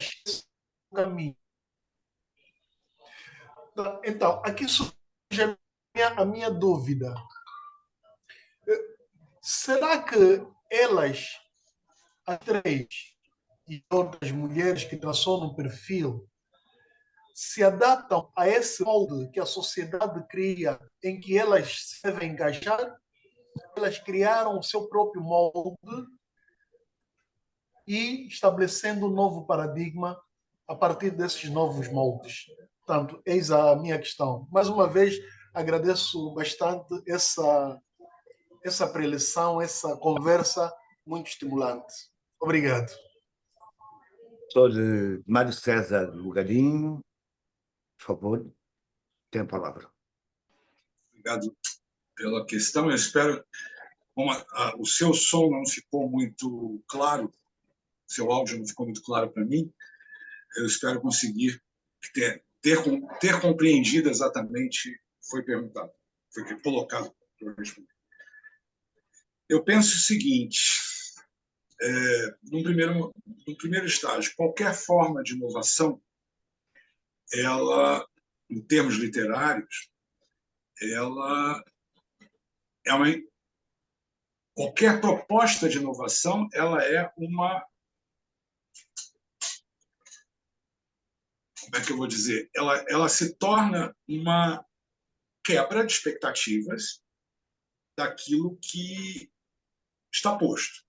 o caminho. Então, aqui surge a minha dúvida. Será que elas, as três, e outras mulheres que traçou no perfil, se adaptam a esse molde que a sociedade cria, em que elas se devem encaixar? Elas criaram o seu próprio molde e estabelecendo um novo paradigma a partir desses novos moldes. Portanto, eis a minha questão. Mais uma vez, agradeço bastante essa preleção, essa conversa muito estimulante. Obrigado. Sou de Mário César Lugarinho. Por favor, tem a palavra. Obrigado pela questão. Eu espero... o seu som não ficou muito claro, seu áudio não ficou muito claro para mim. Eu espero conseguir ter compreendido exatamente foi perguntado, foi colocado para eu responder. Eu penso o seguinte, num primeiro estágio, qualquer forma de inovação, ela, em termos literários, ela é uma... Qualquer proposta de inovação, ela é uma... Como é que eu vou dizer? Ela se torna uma quebra de expectativas daquilo que está posto,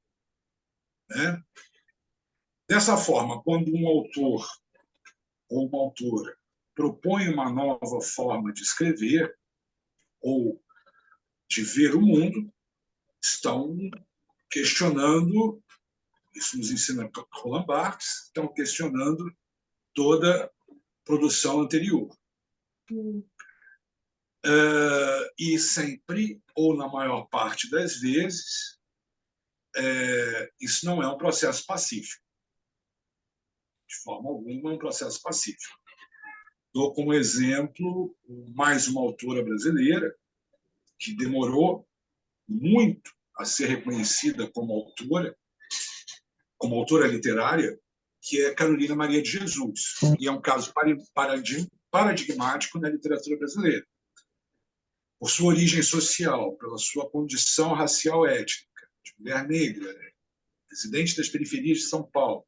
né? Dessa forma, quando um autor ou uma autora propõe uma nova forma de escrever ou de ver o mundo, estão questionando, isso nos ensina Roland Barthes, estão questionando toda a produção anterior. E sempre, ou na maior parte das vezes, isso não é um processo pacífico. De forma alguma, é um processo pacífico. Dou como exemplo mais uma autora brasileira que demorou muito a ser reconhecida como autora literária, que é Carolina Maria de Jesus. E é um caso paradigmático na literatura brasileira. Por sua origem social, pela sua condição racial étnica, de mulher negra, residente das periferias de São Paulo,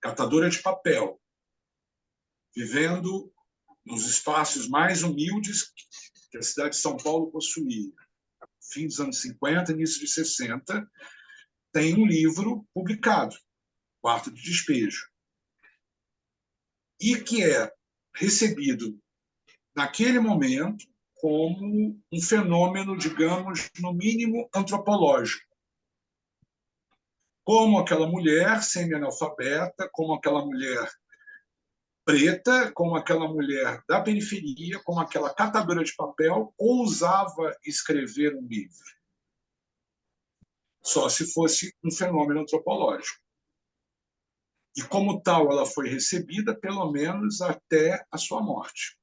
catadora de papel, vivendo nos espaços mais humildes que a cidade de São Paulo possuía. Fim dos anos 50, início de 60, tem um livro publicado, Quarto de Despejo, e que é recebido, naquele momento, como um fenômeno, digamos, no mínimo antropológico. Como aquela mulher semi-analfabeta, como aquela mulher preta, como aquela mulher da periferia, como aquela catadora de papel, ousava escrever um livro. Só se fosse um fenômeno antropológico. E, como tal, ela foi recebida, pelo menos até a sua morte.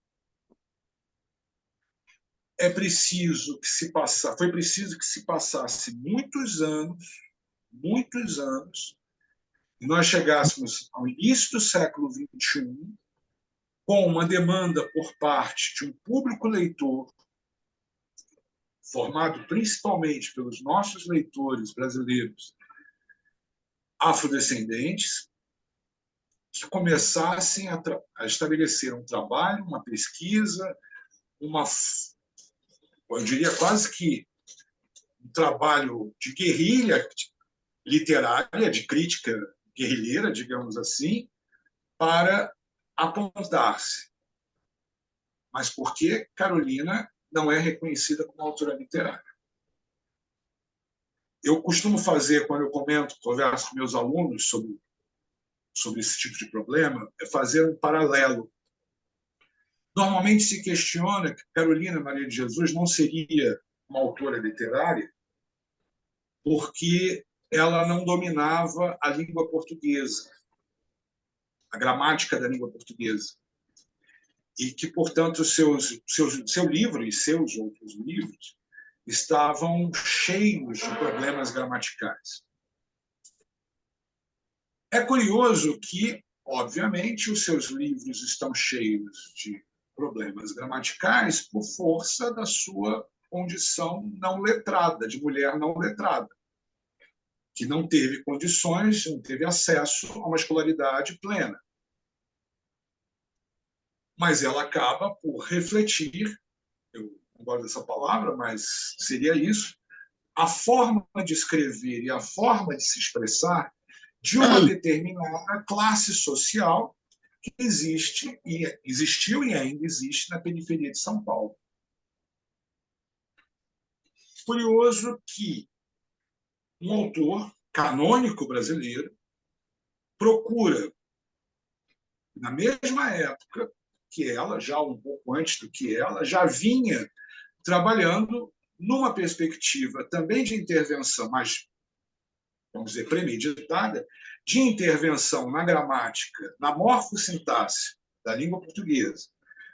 Foi preciso que se passasse muitos anos, e nós chegássemos ao início do século XXI, com uma demanda por parte de um público leitor, formado principalmente pelos nossos leitores brasileiros afrodescendentes, que começassem a estabelecer um trabalho, uma pesquisa, eu diria quase que um trabalho de guerrilha literária, de crítica guerrilheira, digamos assim, para apontar-se. Mas por que Carolina não é reconhecida como autora literária? Eu costumo fazer, quando eu converso com meus alunos sobre esse tipo de problema, é fazer um paralelo. Normalmente se questiona que Carolina Maria de Jesus não seria uma autora literária porque ela não dominava a língua portuguesa, a gramática da língua portuguesa. E que, portanto, seu livro e seus outros livros estavam cheios de problemas gramaticais. É curioso que, obviamente, os seus livros estão cheios de problemas gramaticais por força da sua condição não letrada, de mulher não letrada, que não teve condições, não teve acesso a uma escolaridade plena. Mas ela acaba por refletir, eu não gosto dessa palavra, mas seria isso, a forma de escrever e a forma de se expressar de uma determinada classe social que existiu e ainda existe na periferia de São Paulo. Curioso que um autor canônico brasileiro procura, na mesma época que ela, já um pouco antes do que ela, já vinha trabalhando numa perspectiva também de intervenção, mas, vamos dizer, premeditada, de intervenção na gramática, na morfossintaxe da língua portuguesa,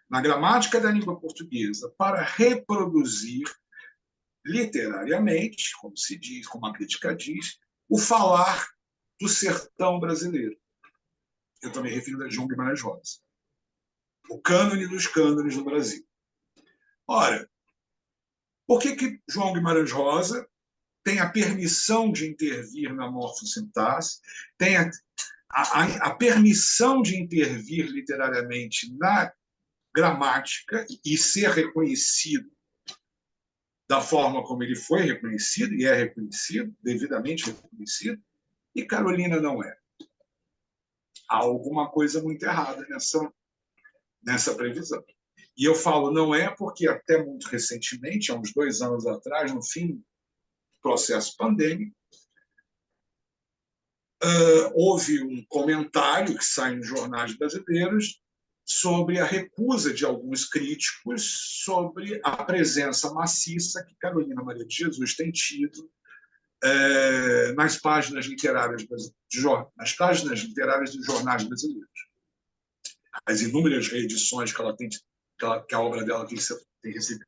na gramática da língua portuguesa, para reproduzir literariamente, como se diz, como a crítica diz, o falar do sertão brasileiro. Eu estou me referindo a João Guimarães Rosa. O cânone dos cânones do Brasil. Ora, por que João Guimarães Rosa tem a permissão de intervir na morfossintaxe, tem a permissão de intervir literariamente na gramática e ser reconhecido da forma como ele foi reconhecido, e é reconhecido, devidamente reconhecido, e Carolina não é? Há alguma coisa muito errada nessa previsão. E eu falo não é porque até muito recentemente, há uns 2 anos atrás, no fim do processo pandêmico, houve um comentário que sai nos jornais brasileiros sobre a recusa de alguns críticos sobre a presença maciça que Carolina Maria de Jesus tem tido nas páginas literárias dos jornais brasileiros. As inúmeras reedições que ela tem, que a obra dela tem recebido.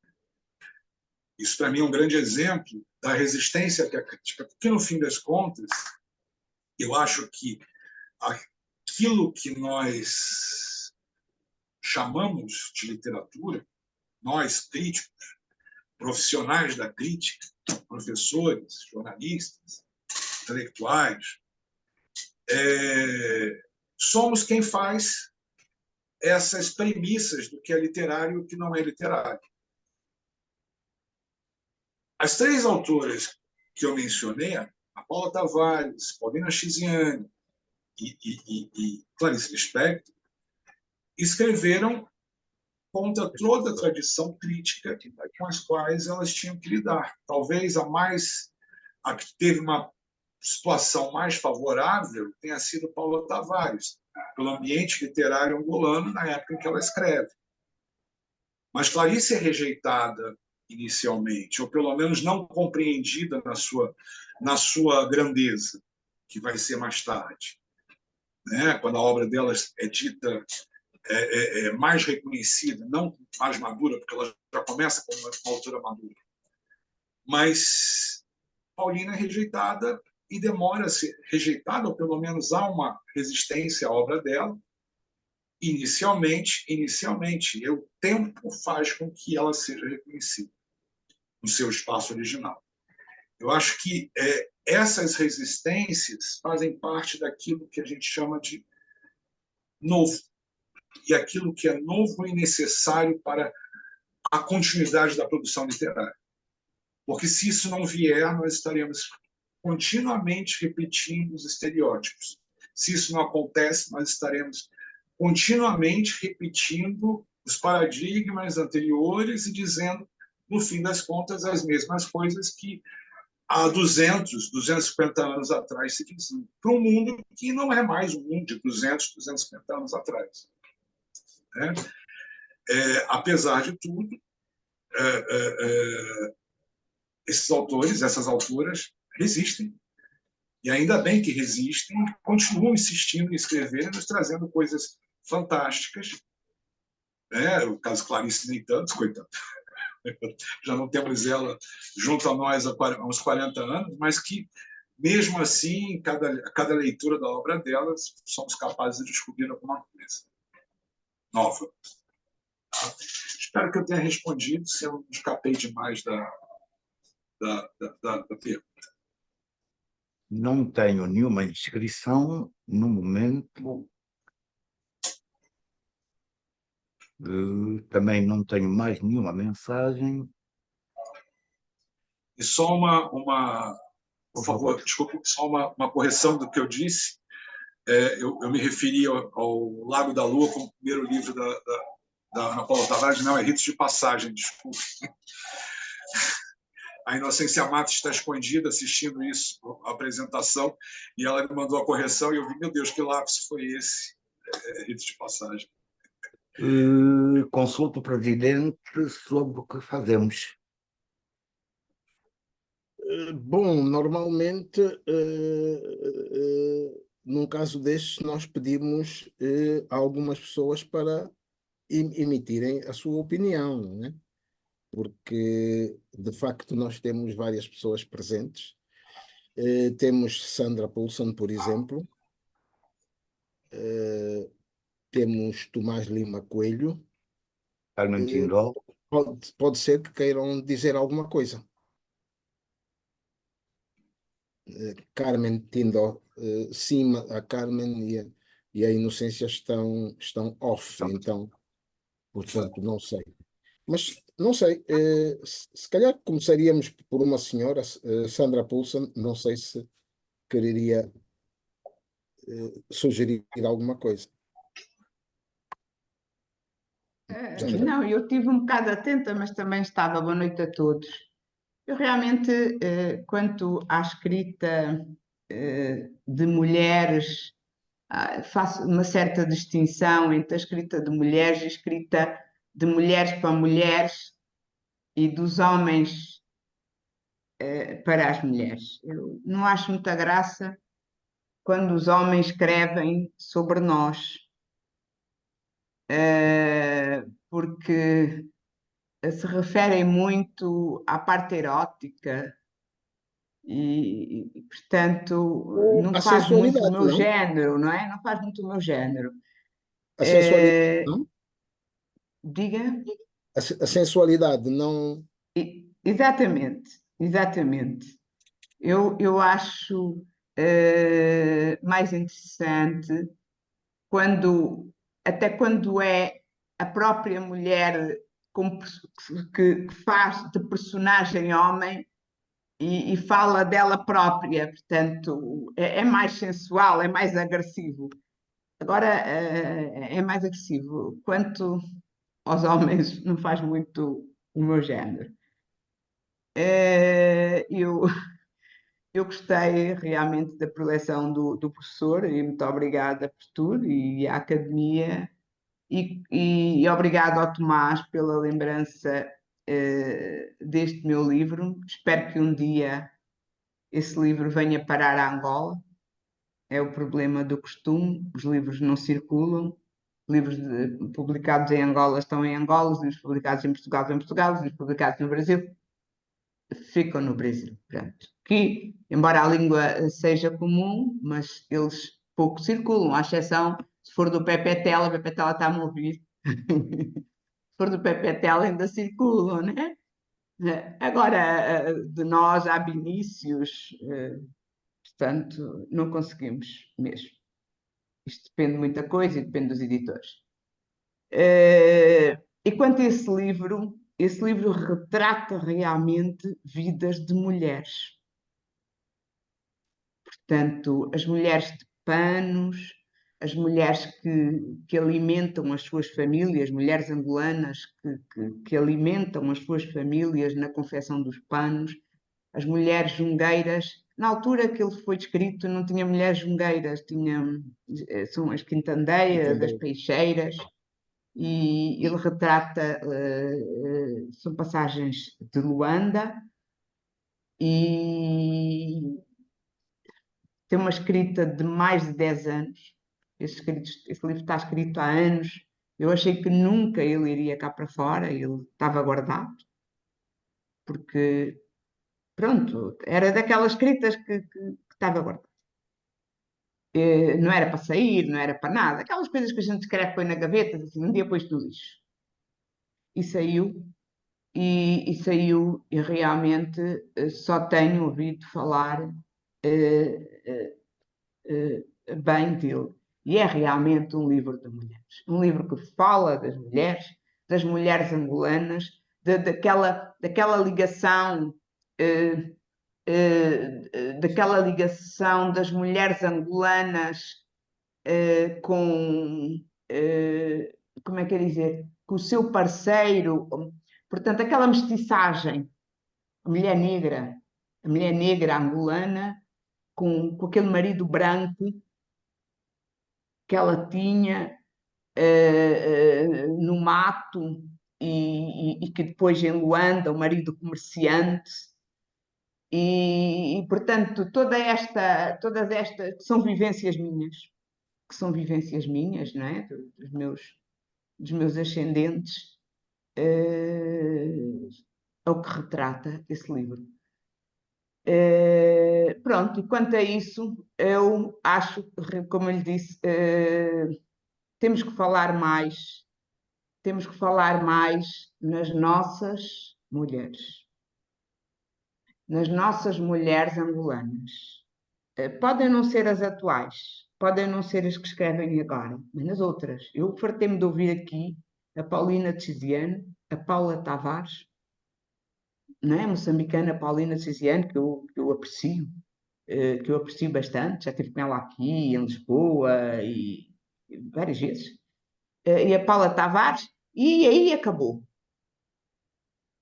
Isso, para mim, é um grande exemplo da resistência que a crítica, porque, no fim das contas, eu acho que aquilo que nós chamamos de literatura, nós, críticos, profissionais da crítica, professores, jornalistas, intelectuais, somos quem faz essas premissas do que é literário e o que não é literário. As 3 autoras que eu mencionei, a Paula Tavares, Paulina Chiziane e Clarice Lispector, escreveram contra toda a tradição crítica com as quais elas tinham que lidar. Talvez a que teve uma situação mais favorável tenha sido Paula Tavares, pelo ambiente literário angolano na época em que ela escreve. Mas Clarice é rejeitada inicialmente, ou pelo menos não compreendida na sua grandeza, que vai ser mais tarde. Né? Quando a obra dela é dita mais reconhecida, não mais madura, porque ela já começa como uma autora madura. Mas Paulina é rejeitada e demora a ser rejeitada, ou pelo menos há uma resistência à obra dela, inicialmente, e o tempo faz com que ela seja reconhecida no seu espaço original. Eu acho que essas resistências fazem parte daquilo que a gente chama de novo, e aquilo que é novo e necessário para a continuidade da produção literária. Porque se isso não vier, nós estaremos continuamente repetindo os estereótipos. Se isso não acontece, nós estaremos continuamente repetindo os paradigmas anteriores e dizendo, no fim das contas, as mesmas coisas que há 250 anos atrás se diziam, para um mundo que não é mais um mundo de 250 anos atrás. Apesar de tudo, esses autores, essas autoras, resistem. E ainda bem que resistem, continuam insistindo em escrever, nos trazendo coisas fantásticas. O caso Clarice, nem tanto, coitado. Já não temos ela junto a nós há uns 40 anos, mas que, mesmo assim, cada leitura da obra dela, somos capazes de descobrir alguma coisa nova. Espero que eu tenha respondido, se eu não escapei demais da pergunta. Não tenho nenhuma inscrição no momento. Também não tenho mais nenhuma mensagem. E só por favor, desculpe, só uma correção do que eu disse. Eu me referi ao Lago da Lua como o primeiro livro da Ana Paula Tavares, não, é Ritos de Passagem, desculpe. A Inocência Matos está escondida assistindo isso, a apresentação, e ela me mandou a correção, e eu vi, meu Deus, que lápis foi esse? Ritos de Passagem. Consulto o presidente sobre o que fazemos. Bom, normalmente num caso destes, nós pedimos a algumas pessoas para emitirem a sua opinião, não é? Porque, de facto, nós temos várias pessoas presentes. Temos Sandra Poulsen, por exemplo, temos Tomás Lima Coelho. Carmen Eh, Tindol. pode ser que queiram dizer alguma coisa. Carmen Tindol, sim, a Carmen e a Inocência estão off, então, portanto, não sei. Mas não sei, se calhar começaríamos por uma senhora, Sandra Poulsen, não sei se quereria sugerir alguma coisa. Sandra. Não, eu estive um bocado atenta, mas também estava. Boa noite a todos. Eu realmente, quanto à escrita de mulheres, faço uma certa distinção entre a escrita de mulheres e a escrita de mulheres para mulheres e dos homens para as mulheres. Eu não acho muita graça quando os homens escrevem sobre nós, porque se referem muito à parte erótica portanto, não A faz muito o sensualidade, meu não? género, não é? Não faz muito o meu género. A sensualidade, Eh, não? diga? A sensualidade, não. Exatamente, exatamente. Eu acho mais interessante quando, até quando é a própria mulher que faz de personagem homem e fala dela própria, portanto, é mais sensual, é mais agressivo. Agora, é mais agressivo. Quanto aos homens, não faz muito o meu género. Eu gostei realmente da preleção do professor e muito obrigada por tudo e à academia e obrigado ao Tomás pela lembrança deste meu livro. Espero que um dia esse livro venha parar a Angola. É o problema do costume, os livros não circulam, livros publicados em Angola estão em Angola, os livros publicados em Portugal estão em Portugal, os livros publicados no Brasil ficam no Brasil. Pronto. Que, embora a língua seja comum, mas eles pouco circulam, à exceção se for do Pepe Tela, o Pepe Tela está-me a ouvir. Se for do Pepe Tela ainda circulam, né? Agora, de nós, há Vinícius, portanto, não conseguimos mesmo. Isto depende de muita coisa e depende dos editores. E quanto a esse livro retrata realmente vidas de mulheres. Portanto, as mulheres de panos, as mulheres que alimentam as suas famílias, mulheres angolanas que alimentam as suas famílias na confecção dos panos, as mulheres jungueiras. Na altura que ele foi descrito, não tinha mulheres jungueiras, são as quintandeiras, as Entendeu? peixeiras, e ele retrata, são passagens de Luanda, e tem uma escrita de mais de 10 anos. Esse livro está escrito há anos. Eu achei que nunca ele iria cá para fora, ele estava guardado, porque, pronto, era daquelas escritas que estava guardado. Não era para sair, não era para nada. Aquelas coisas que a gente escreve, põe na gaveta, assim, um dia põe no lixo. E saiu, e realmente só tenho ouvido falar bem dele. E é realmente um livro de mulheres. Um livro que fala das mulheres angolanas, daquela ligação, eh, daquela ligação das mulheres angolanas com, como é que é dizer, com o seu parceiro, portanto, aquela mestiçagem, a mulher negra, a mulher negra angolana, com aquele marido branco que ela tinha no mato e que depois em Luanda, o marido comerciante, Portanto, todas estas que são vivências minhas, não é? Dos meus ascendentes, é o que retrata esse livro. Pronto, e quanto a isso, eu acho, como eu lhe disse, temos que falar mais nas nossas mulheres angolanas. Podem não ser as atuais, podem não ser as que escrevem agora, mas nas outras. Eu fartei-me de ouvir aqui a Paulina Tchiziane, a Paula Tavares, não é? A moçambicana Paulina Tchiziane, que eu aprecio bastante, já estive com ela aqui em Lisboa e várias vezes. E a Paula Tavares, e aí acabou.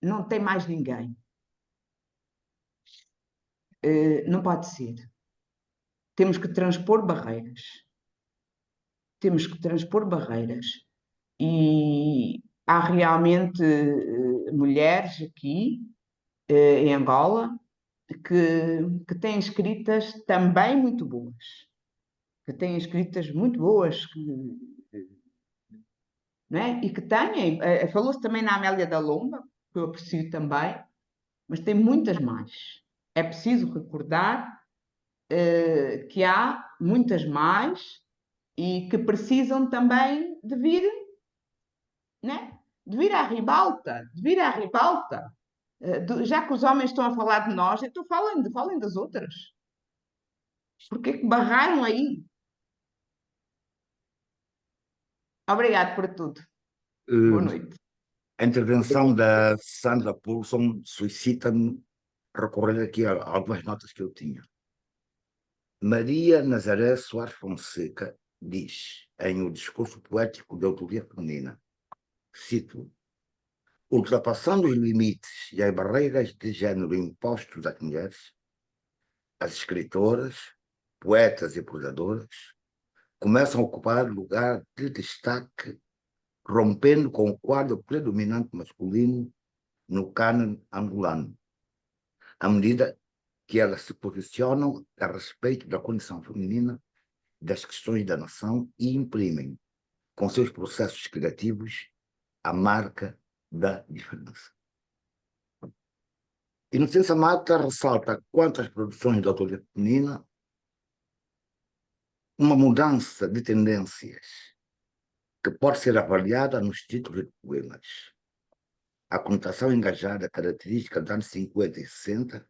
Não tem mais ninguém. Não pode ser. Temos que transpor barreiras. Temos que transpor barreiras. E há realmente mulheres aqui, em Angola, que têm escritas também muito boas. Que têm escritas muito boas, não é? E que têm, falou-se também na Amélia da Lomba, que eu aprecio também, mas tem muitas mais. É preciso recordar que há muitas mais e que precisam também de vir, né? De vir à ribalta, de vir à ribalta. Já que os homens estão a falar de nós, então falem das outras. Porque é que barraram aí? Obrigado por tudo. Boa noite. A intervenção da Sandra Pulson suscita-me recorrer aqui a algumas notas que eu tinha. Maria Nazaré Soares Fonseca diz, em O Discurso Poético de Autoria Feminina, cito, ultrapassando os limites e as barreiras de género impostos às mulheres, as escritoras, poetas e prosadoras começam a ocupar lugar de destaque, rompendo com o quadro predominante masculino no cânone angolano, à medida que elas se posicionam a respeito da condição feminina, das questões da nação e imprimem, com seus processos criativos, a marca da diferença. Inocência Mata ressalta quanto às produções de autoria feminina, uma mudança de tendências que pode ser avaliada nos títulos de poemas. A conotação engajada característica dos anos 50 e 60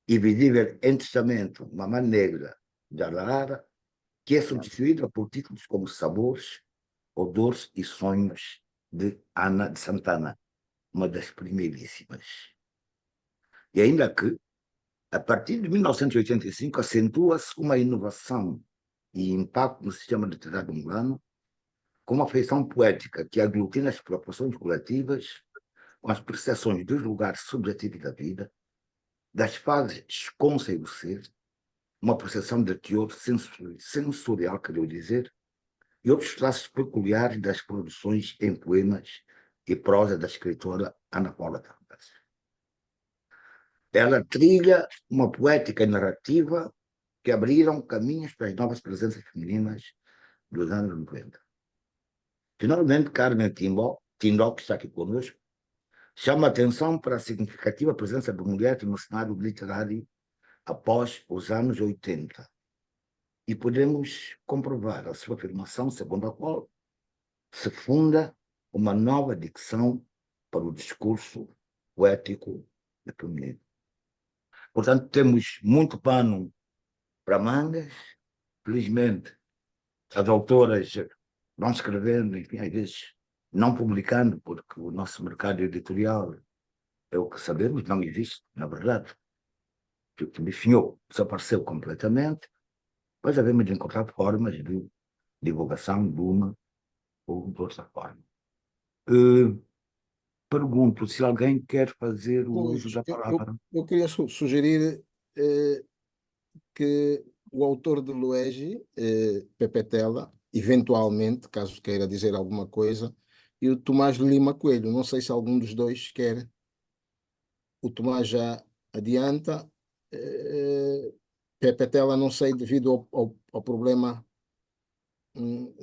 e visível entre Testamento, Mamã Negra, de Alara, que é substituída por títulos como Sabores, Odores e Sonhos, de Ana de Santana, uma das primeiríssimas. E ainda que, a partir de 1985, acentua-se uma inovação e impacto no sistema literário angolano, com uma feição poética que aglutina as proporções coletivas com as percepções dos lugares subjetivos da vida, das fases esconsa do ser, uma percepção de teor sensorial, quero dizer, e outros traços peculiares das produções em poemas e prosa da escritora Ana Paula Tavares. Ela trilha uma poética e narrativa que abriram caminhos para as novas presenças femininas dos anos 90. Finalmente, Carmen Tindó, que está aqui conosco, chama a atenção para a significativa presença de mulheres no cenário literário após os anos 80. E podemos comprovar a sua afirmação, segundo a qual se funda uma nova dicção para o discurso poético feminino. Portanto, temos muito pano para mangas. Felizmente, as autoras vão escrevendo, enfim, às vezes não publicando, porque o nosso mercado editorial é o que sabemos, não existe, na verdade. O que definhou desapareceu completamente, mas havemos de encontrar formas de divulgação de uma ou de outra forma. Pergunto se alguém quer fazer o uso da palavra. Eu queria sugerir que o autor de Luege, Pepe Tela, eventualmente, caso queira dizer alguma coisa, e o Tomás Lima Coelho. Não sei se algum dos dois quer. O Tomás já adianta. Pepe Tela, não sei, devido ao problema,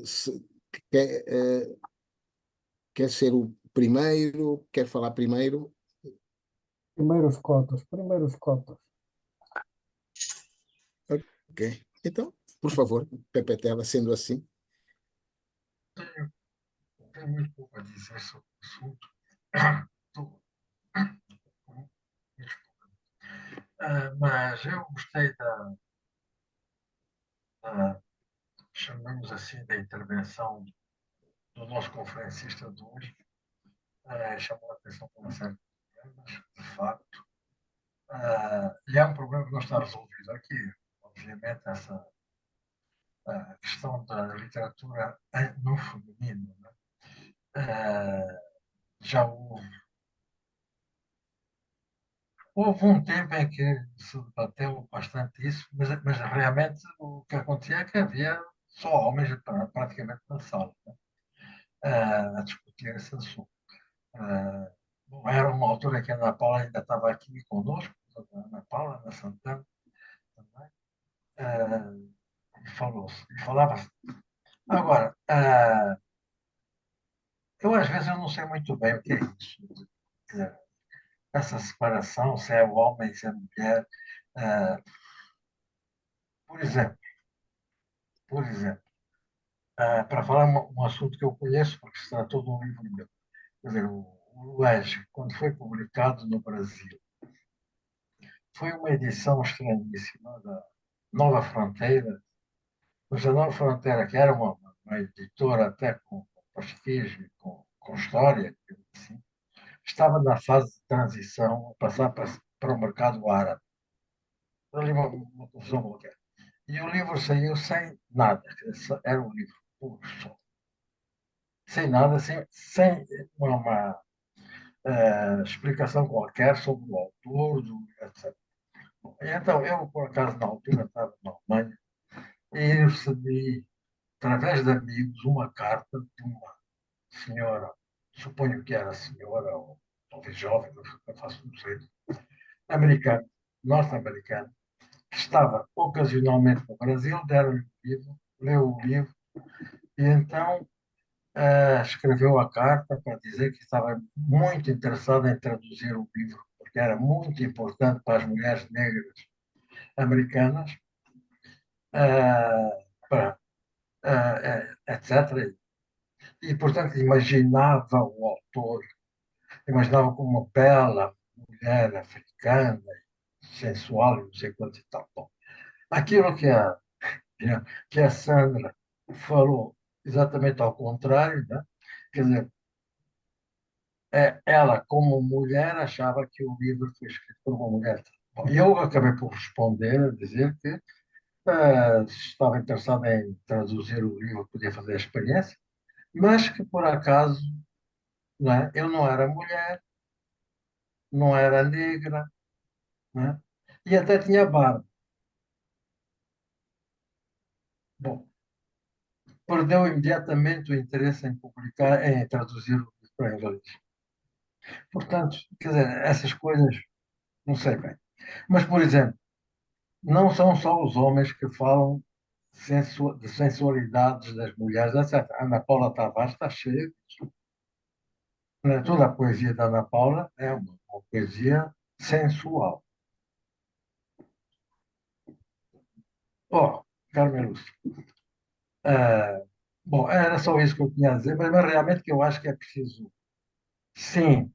se quer, quer ser o primeiro, quer falar primeiro. Primeiros cotas, primeiros cotas. Ok. Então, por favor, Pepe Tela, sendo assim. Tenho muito pouco a dizer sobre o assunto. Mas eu gostei chamamos assim, da intervenção do nosso conferencista de hoje. Chamou a atenção para uma série de problemas, de facto. E é um problema que não está resolvido aqui. Obviamente, essa questão da literatura no feminino, né? Já houve um tempo em que se debateu bastante isso, mas realmente o que acontecia é que havia só homens praticamente na sala, né? A discutir esse assunto. Bom, era uma altura que a Ana Paula ainda estava aqui conosco, a Ana Paula, na Santana, também. Falava-se. Agora, eu às vezes eu não sei muito bem o que é isso. Essa separação, se é o homem, se é a mulher. Ah, por exemplo, por exemplo, para falar um assunto que eu conheço, porque se tratou de um livro meu. Quer dizer, o Lege, quando foi publicado no Brasil, foi uma edição estranhíssima da Nova Fronteira, mas a Nova Fronteira, que era uma editora até com prestígio, com história, assim, estava na fase de transição, a passar para o mercado árabe. Ali uma confusão qualquer. E o livro saiu sem nada, era um livro puro só. Sem nada, sem uma explicação qualquer sobre o autor, etc. Bom, então, eu, por acaso, na altura estava na Alemanha e recebi, através de amigos, uma carta de uma senhora, suponho que era senhora, ou talvez jovem, não faço não sei, americana, norte-americana, que estava ocasionalmente no Brasil, deram-lhe o livro, leu o livro, e então escreveu a carta para dizer que estava muito interessada em traduzir o livro, porque era muito importante para as mulheres negras americanas, etc. E, portanto, imaginava o autor, imaginava como uma bela mulher africana, sensual, não sei quanto e tal. Bom, aquilo que a Sandra falou exatamente ao contrário, né? Quer dizer, ela, como mulher, achava que o livro foi escrito por uma mulher. Bom, e eu acabei por responder, a dizer que estava interessado em traduzir o livro, podia fazer a experiência, mas que, por acaso, não é? Eu não era mulher, não era negra, não é? E até tinha barba. Bom, perdeu imediatamente o interesse em publicar, em traduzir o livro para inglês. Portanto, quer dizer, essas coisas, não sei bem. Mas, por exemplo, não são só os homens que falam de sensualidades das mulheres, etc. A Ana Paula Tavares está cheia disso. Toda a poesia da Ana Paula é uma poesia sensual. Oh, Carmen Lúcia. Bom, era só isso que eu tinha a dizer, mas realmente que eu acho que é preciso, sim,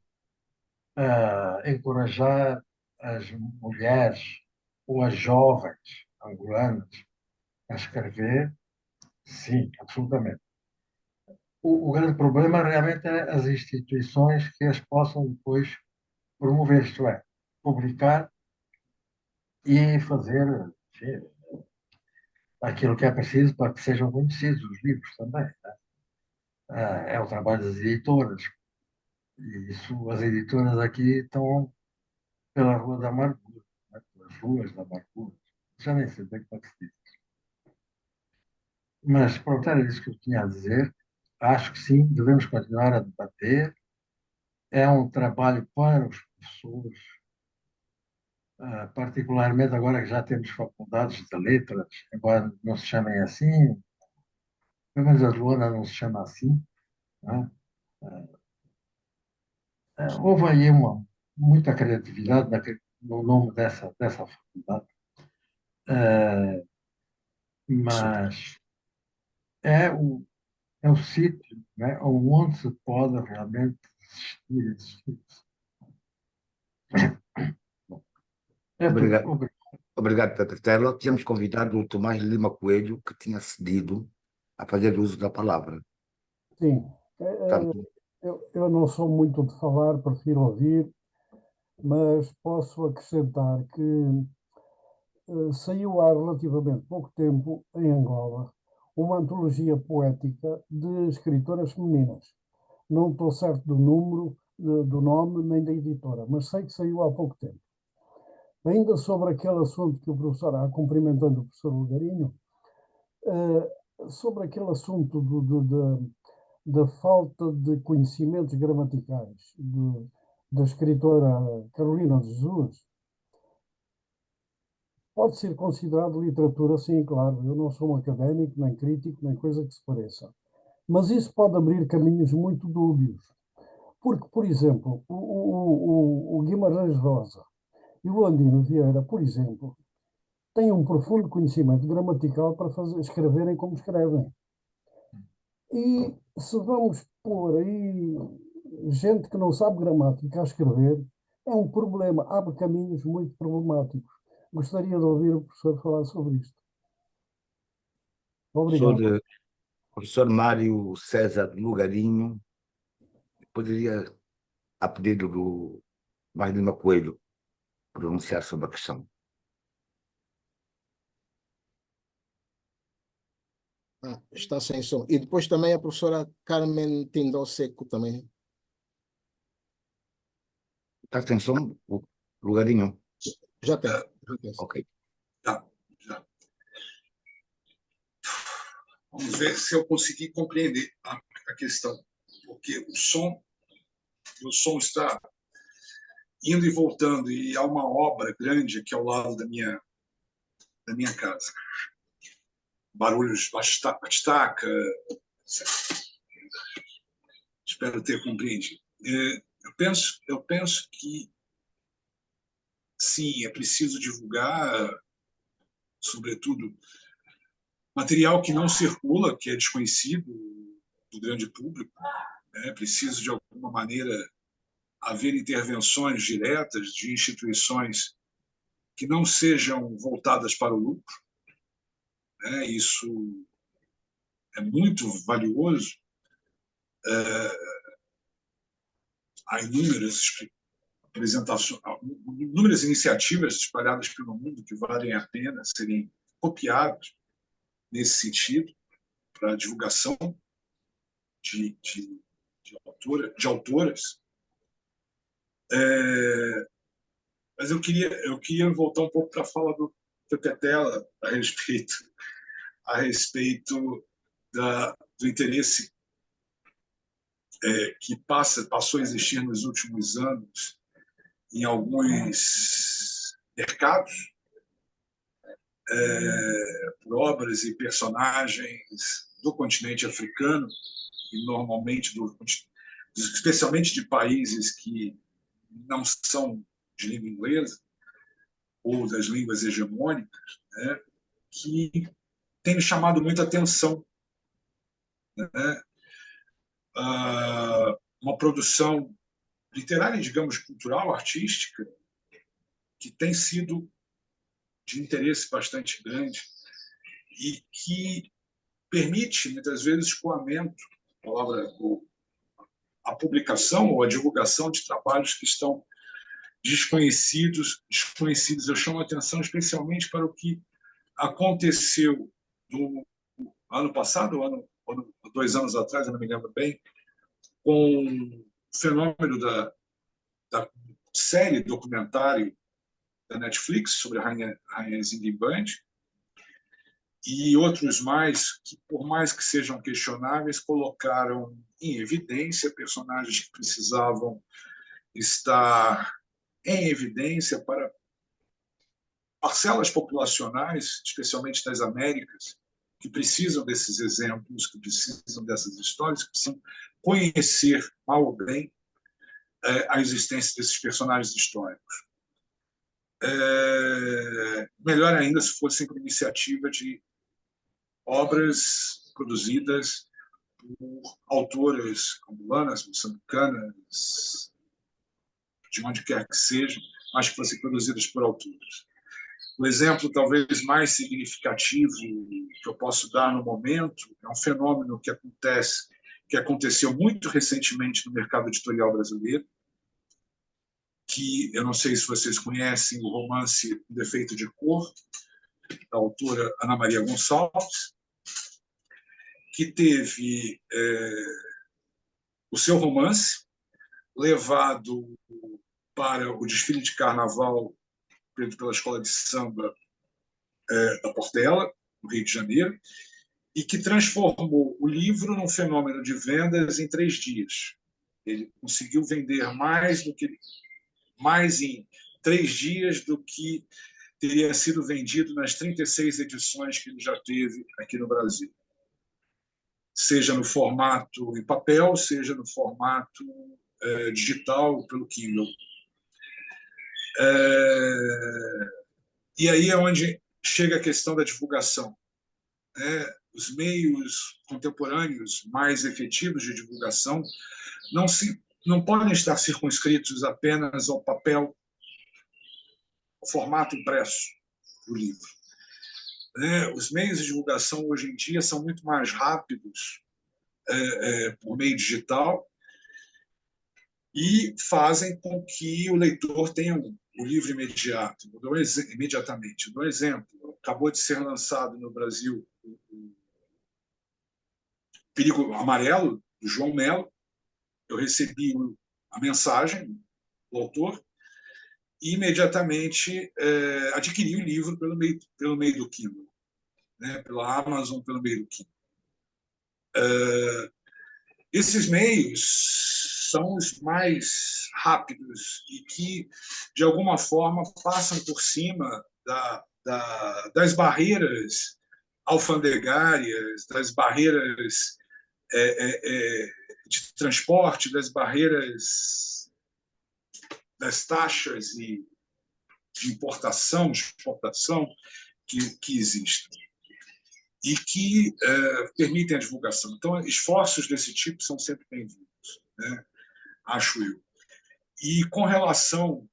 encorajar as mulheres ou as jovens angolanas a escrever, sim, absolutamente. O grande problema realmente é as instituições que as possam depois promover, isto é, publicar e fazer, enfim, aquilo que é preciso para que sejam conhecidos os livros também, né? É o trabalho das editoras. E isso, as editoras aqui estão pela Rua da Amargura, né? Pelas ruas da Amargura. Já nem sei bem como é que se diz. Mas, pronto, era isso que eu tinha a dizer. Acho que sim, devemos continuar a debater. É um trabalho para os professores particularmente agora que já temos faculdades de letras, embora não se chamem assim, pelo menos a de Luanda não se chama assim, não é? Houve aí muita criatividade no nome dessa faculdade. Mas é o sítio, né, onde se pode realmente existir. Obrigado, obrigado, Pedro Telo. Tínhamos convidado o Tomás Lima Coelho, que tinha cedido a fazer uso da palavra. Sim, Portanto, eu não sou muito de falar, prefiro ouvir, mas posso acrescentar que saiu há relativamente pouco tempo, em Angola, uma antologia poética de escritoras femininas. Não estou certo do número, do nome, nem da editora, mas sei que saiu há pouco tempo. Ainda sobre aquele assunto que o professor, cumprimentando o professor Lugarinho, sobre aquele assunto da falta de conhecimentos gramaticais da escritora Carolina de Jesus, pode ser considerado literatura, sim, claro. Eu não sou um académico, nem crítico, nem coisa que se pareça. Mas isso pode abrir caminhos muito dúbios. Porque, por exemplo, o Guimarães Rosa e o Andino Vieira, por exemplo, têm um profundo conhecimento gramatical para escreverem como escrevem. E se vamos pôr aí gente que não sabe gramática a escrever, é um problema, abre caminhos muito problemáticos. Gostaria de ouvir o professor falar sobre isto. Obrigado. professor Mário César Lugarinho, poderia, a pedido do Tomás Lima Coelho, pronunciar sobre a questão. Está sem som. E depois também a professora Carmen Tindó Seco também. Está sem som, o Lugarinho? Já tem. Ok. Tá, já. Vamos ver se eu consegui compreender a questão, porque o som está indo e voltando, e há uma obra grande aqui ao lado da minha casa. Barulhos, batistaca, espero ter compreendido. Eu penso que, sim, é preciso divulgar, sobretudo, material que não circula, que é desconhecido do grande público. É preciso, de alguma maneira, haver intervenções diretas de instituições que não sejam voltadas para o lucro. Isso é muito valioso. Há inúmeras iniciativas espalhadas pelo mundo que valem a pena serem copiadas nesse sentido, para a divulgação de autoras. Mas eu queria voltar um pouco para a fala do Pepetela a respeito do interesse que passou a existir nos últimos anos em alguns mercados por obras e personagens do continente africano e normalmente especialmente de países que não são de língua inglesa ou das línguas hegemônicas, né, que tem me chamado muita atenção, né? Uma produção literária, digamos, cultural, artística, que tem sido de interesse bastante grande e que permite, muitas vezes, escoamento, a publicação ou a divulgação de trabalhos que estão desconhecidos. Eu chamo a atenção especialmente para o que aconteceu no ano passado, ou 2 anos atrás, eu não me lembro bem, com o fenômeno da série documentário da Netflix sobre a Rainha Zindiband, e outros mais que, por mais que sejam questionáveis, colocaram em evidência personagens que precisavam estar em evidência para parcelas populacionais, especialmente das Américas, que precisam desses exemplos, que precisam dessas histórias, que precisam conhecer, mal ou bem, a existência desses personagens históricos. Melhor ainda se fosse por iniciativa de obras produzidas por autoras angolanas, moçambicanas, de onde quer que seja, mas que fossem produzidas por autores. O exemplo talvez mais significativo que eu posso dar no momento é um fenômeno que aconteceu muito recentemente no mercado editorial brasileiro, que eu não sei se vocês conhecem o romance Defeito de Cor, da autora Ana Maria Gonçalves, que teve o seu romance levado para o desfile de carnaval feito pela Escola de Samba da Portela, no Rio de Janeiro, e que transformou o livro num fenômeno de vendas em 3 dias. Ele conseguiu vender mais em 3 dias do que teria sido vendido nas 36 edições que ele já teve aqui no Brasil. Seja no formato em papel, seja no formato digital, pelo Kindle. E aí é onde chega a questão da divulgação. Os meios contemporâneos mais efetivos de divulgação não podem estar circunscritos apenas ao papel, ao formato impresso do livro. Os meios de divulgação hoje em dia são muito mais rápidos por meio digital e fazem com que o leitor tenha o livro imediatamente. Dou um exemplo. Acabou de ser lançado no Brasil o Perigo Amarelo, do João Mello. Eu recebi a mensagem do autor e imediatamente adquiri o livro pelo meio do Kindle, pela Amazon, pelo meio do Kindle. Esses meios são os mais rápidos e que, de alguma forma, passam por cima das barreiras alfandegárias, das barreiras de transporte, das barreiras das taxas de importação, de exportação que existem e que permitem a divulgação. Então, esforços desse tipo são sempre bem-vindos, acho eu. E com relação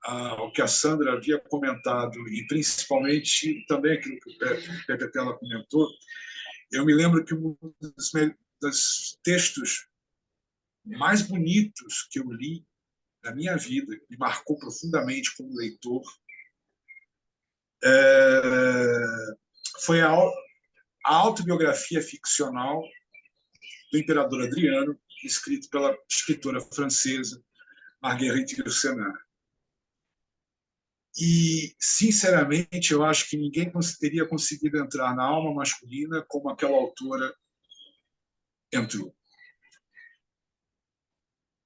ao que a Sandra havia comentado, e principalmente também aquilo que o Pepe Tela comentou, eu me lembro que um dos textos mais bonitos que eu li na minha vida, que me marcou profundamente como leitor, foi a autobiografia ficcional do imperador Adriano, escrito pela escritora francesa Marguerite Yourcenar. E, sinceramente, eu acho que ninguém teria conseguido entrar na alma masculina como aquela autora entrou.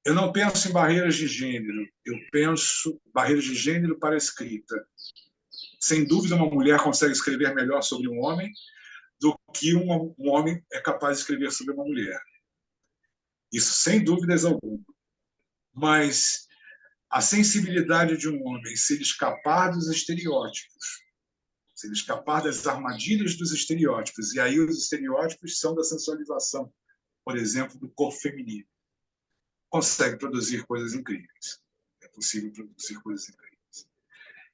Eu não penso em barreiras de gênero, eu penso barreiras de gênero para a escrita. Sem dúvida, uma mulher consegue escrever melhor sobre um homem do que um homem é capaz de escrever sobre uma mulher. Isso sem dúvidas alguma. Mas a sensibilidade de um homem, se ele escapar dos estereótipos, se ele escapar das armadilhas dos estereótipos, e aí os estereótipos são da sensualização, por exemplo, do corpo feminino, consegue produzir coisas incríveis. É possível produzir coisas incríveis.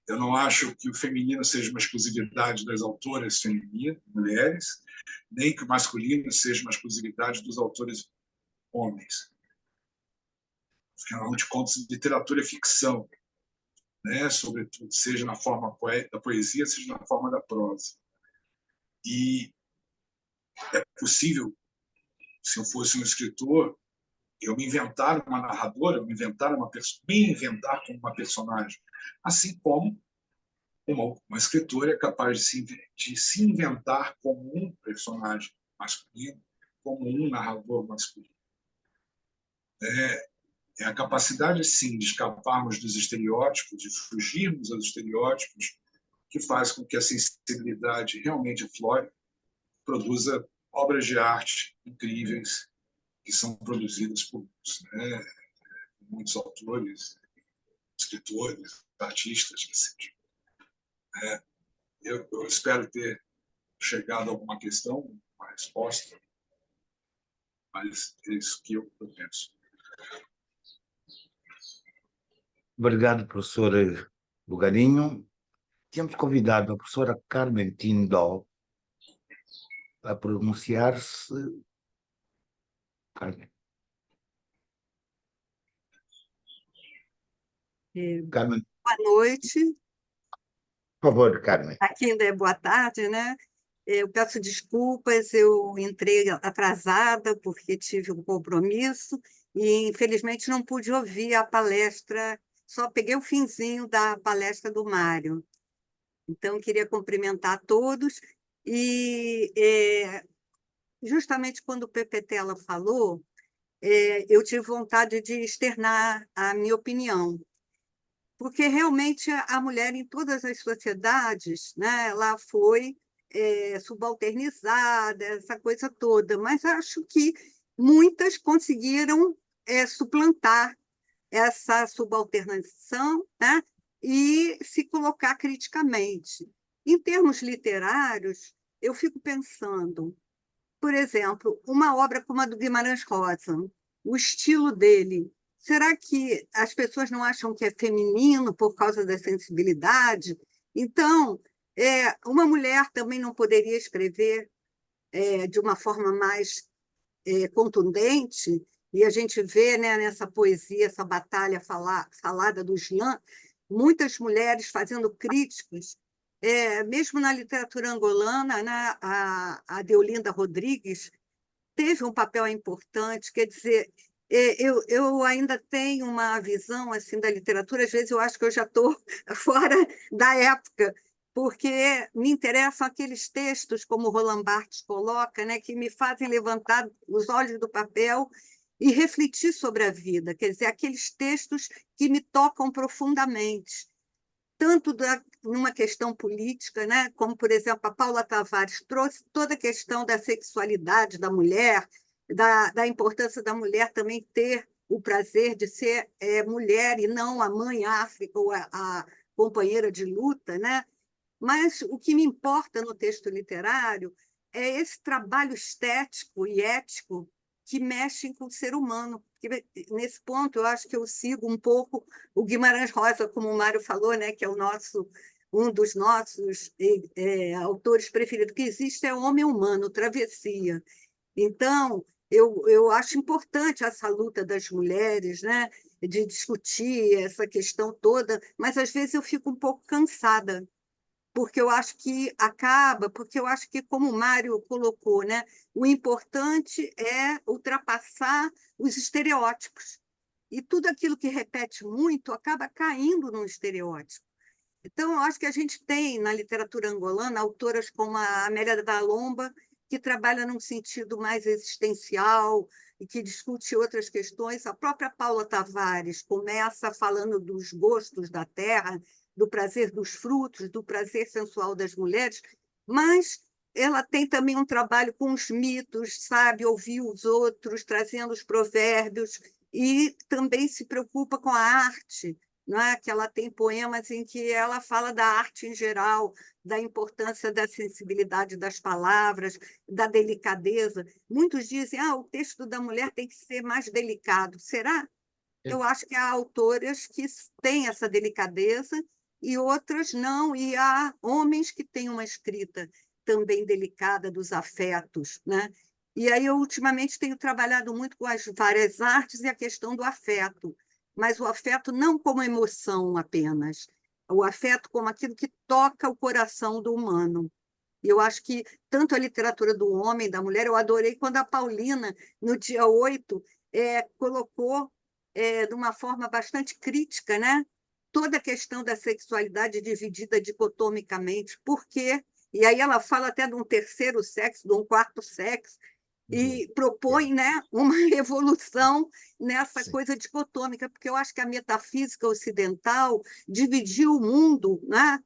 Eu não acho que o feminino seja uma exclusividade das autoras femininas, mulheres, nem que o masculino seja uma exclusividade dos autores homens. Afinal de contas, literatura é ficção, sobretudo, seja na forma da poesia, seja na forma da prosa. E é possível, se eu fosse um escritor, eu me inventar uma narradora, me inventar como uma personagem, assim como uma escritora é capaz de se inventar como um personagem masculino, como um narrador masculino. É a capacidade, sim, de escaparmos dos estereótipos, de fugirmos aos estereótipos, que faz com que a sensibilidade realmente aflore, produza obras de arte incríveis que são produzidas por muitos, né? Muitos autores, escritores, artistas, que seja. Eu espero ter chegado a alguma questão, uma resposta, mas é isso que eu penso. Obrigado, professor Bugarinho. Temos convidado a professora Carmen Tindó a pronunciar-se. Carmen. Carmen, Boa noite. por favor, Carmen. Aqui ainda é boa tarde, né? Eu peço desculpas, eu entrei atrasada porque tive um compromisso e, infelizmente, não pude ouvir a palestra, só peguei o finzinho da palestra do Mário. Então, queria cumprimentar todos e, justamente quando o Pepetela falou, eu tive vontade de externar a minha opinião, porque realmente a mulher em todas as sociedades, né, ela foi subalternizada, essa coisa toda, mas acho que muitas conseguiram suplantar essa subalternização, né, e se colocar criticamente. Em termos literários, eu fico pensando, por exemplo, uma obra como a do Guimarães Rosa, o estilo dele, será que as pessoas não acham que é feminino por causa da sensibilidade? Então, uma mulher também não poderia escrever de uma forma mais contundente, e a gente vê, né, nessa poesia, essa batalha falada do Jean, muitas mulheres fazendo críticas, mesmo na literatura angolana, né, a Deolinda Rodrigues teve um papel importante, quer dizer, eu ainda tenho uma visão assim da literatura, às vezes eu acho que eu já estou fora da época, porque me interessam aqueles textos, como Roland Barthes coloca, né, que me fazem levantar os olhos do papel e refletir sobre a vida, quer dizer, aqueles textos que me tocam profundamente, tanto numa questão política, né, como, por exemplo, a Paula Tavares trouxe toda a questão da sexualidade da mulher, da importância da mulher também ter o prazer de ser mulher e não a mãe África ou a companheira de luta, né? Mas o que me importa no texto literário é esse trabalho estético e ético que mexem com o ser humano. Porque, nesse ponto, eu acho que eu sigo um pouco o Guimarães Rosa, como o Mário falou, né, que é um dos nossos autores preferidos, que existe é o Homem Humano, Travessia. Então, eu acho importante essa luta das mulheres, né, de discutir essa questão toda, mas às vezes eu fico um pouco cansada, porque eu acho que porque eu acho que, como o Mário colocou, né, o importante é ultrapassar os estereótipos. E tudo aquilo que repete muito acaba caindo num estereótipo. Então, eu acho que a gente tem, na literatura angolana, autoras como a Amélia da Lomba, que trabalha num sentido mais existencial e que discute outras questões. A própria Paula Tavares começa falando dos gostos da terra, do prazer dos frutos, do prazer sensual das mulheres, mas ela tem também um trabalho com os mitos, sabe, ouvir os outros, trazendo os provérbios, e também se preocupa com a arte, não é? Que ela tem poemas em que ela fala da arte em geral, da importância da sensibilidade das palavras, da delicadeza. Muitos dizem, o texto da mulher tem que ser mais delicado. Será? Eu acho que há autoras que têm essa delicadeza e outras não, e há homens que têm uma escrita também delicada dos afetos, né? E aí eu ultimamente tenho trabalhado muito com as várias artes e a questão do afeto, mas o afeto não como emoção apenas, o afeto como aquilo que toca o coração do humano. E eu acho que tanto a literatura do homem, da mulher, eu adorei quando a Paulina, no dia 8, colocou de uma forma bastante crítica, né, toda a questão da sexualidade dividida dicotomicamente. Por quê? E aí ela fala até de um terceiro sexo, de um quarto sexo, e propõe, né, uma revolução nessa coisa dicotômica, porque eu acho que a metafísica ocidental dividiu o mundo, né,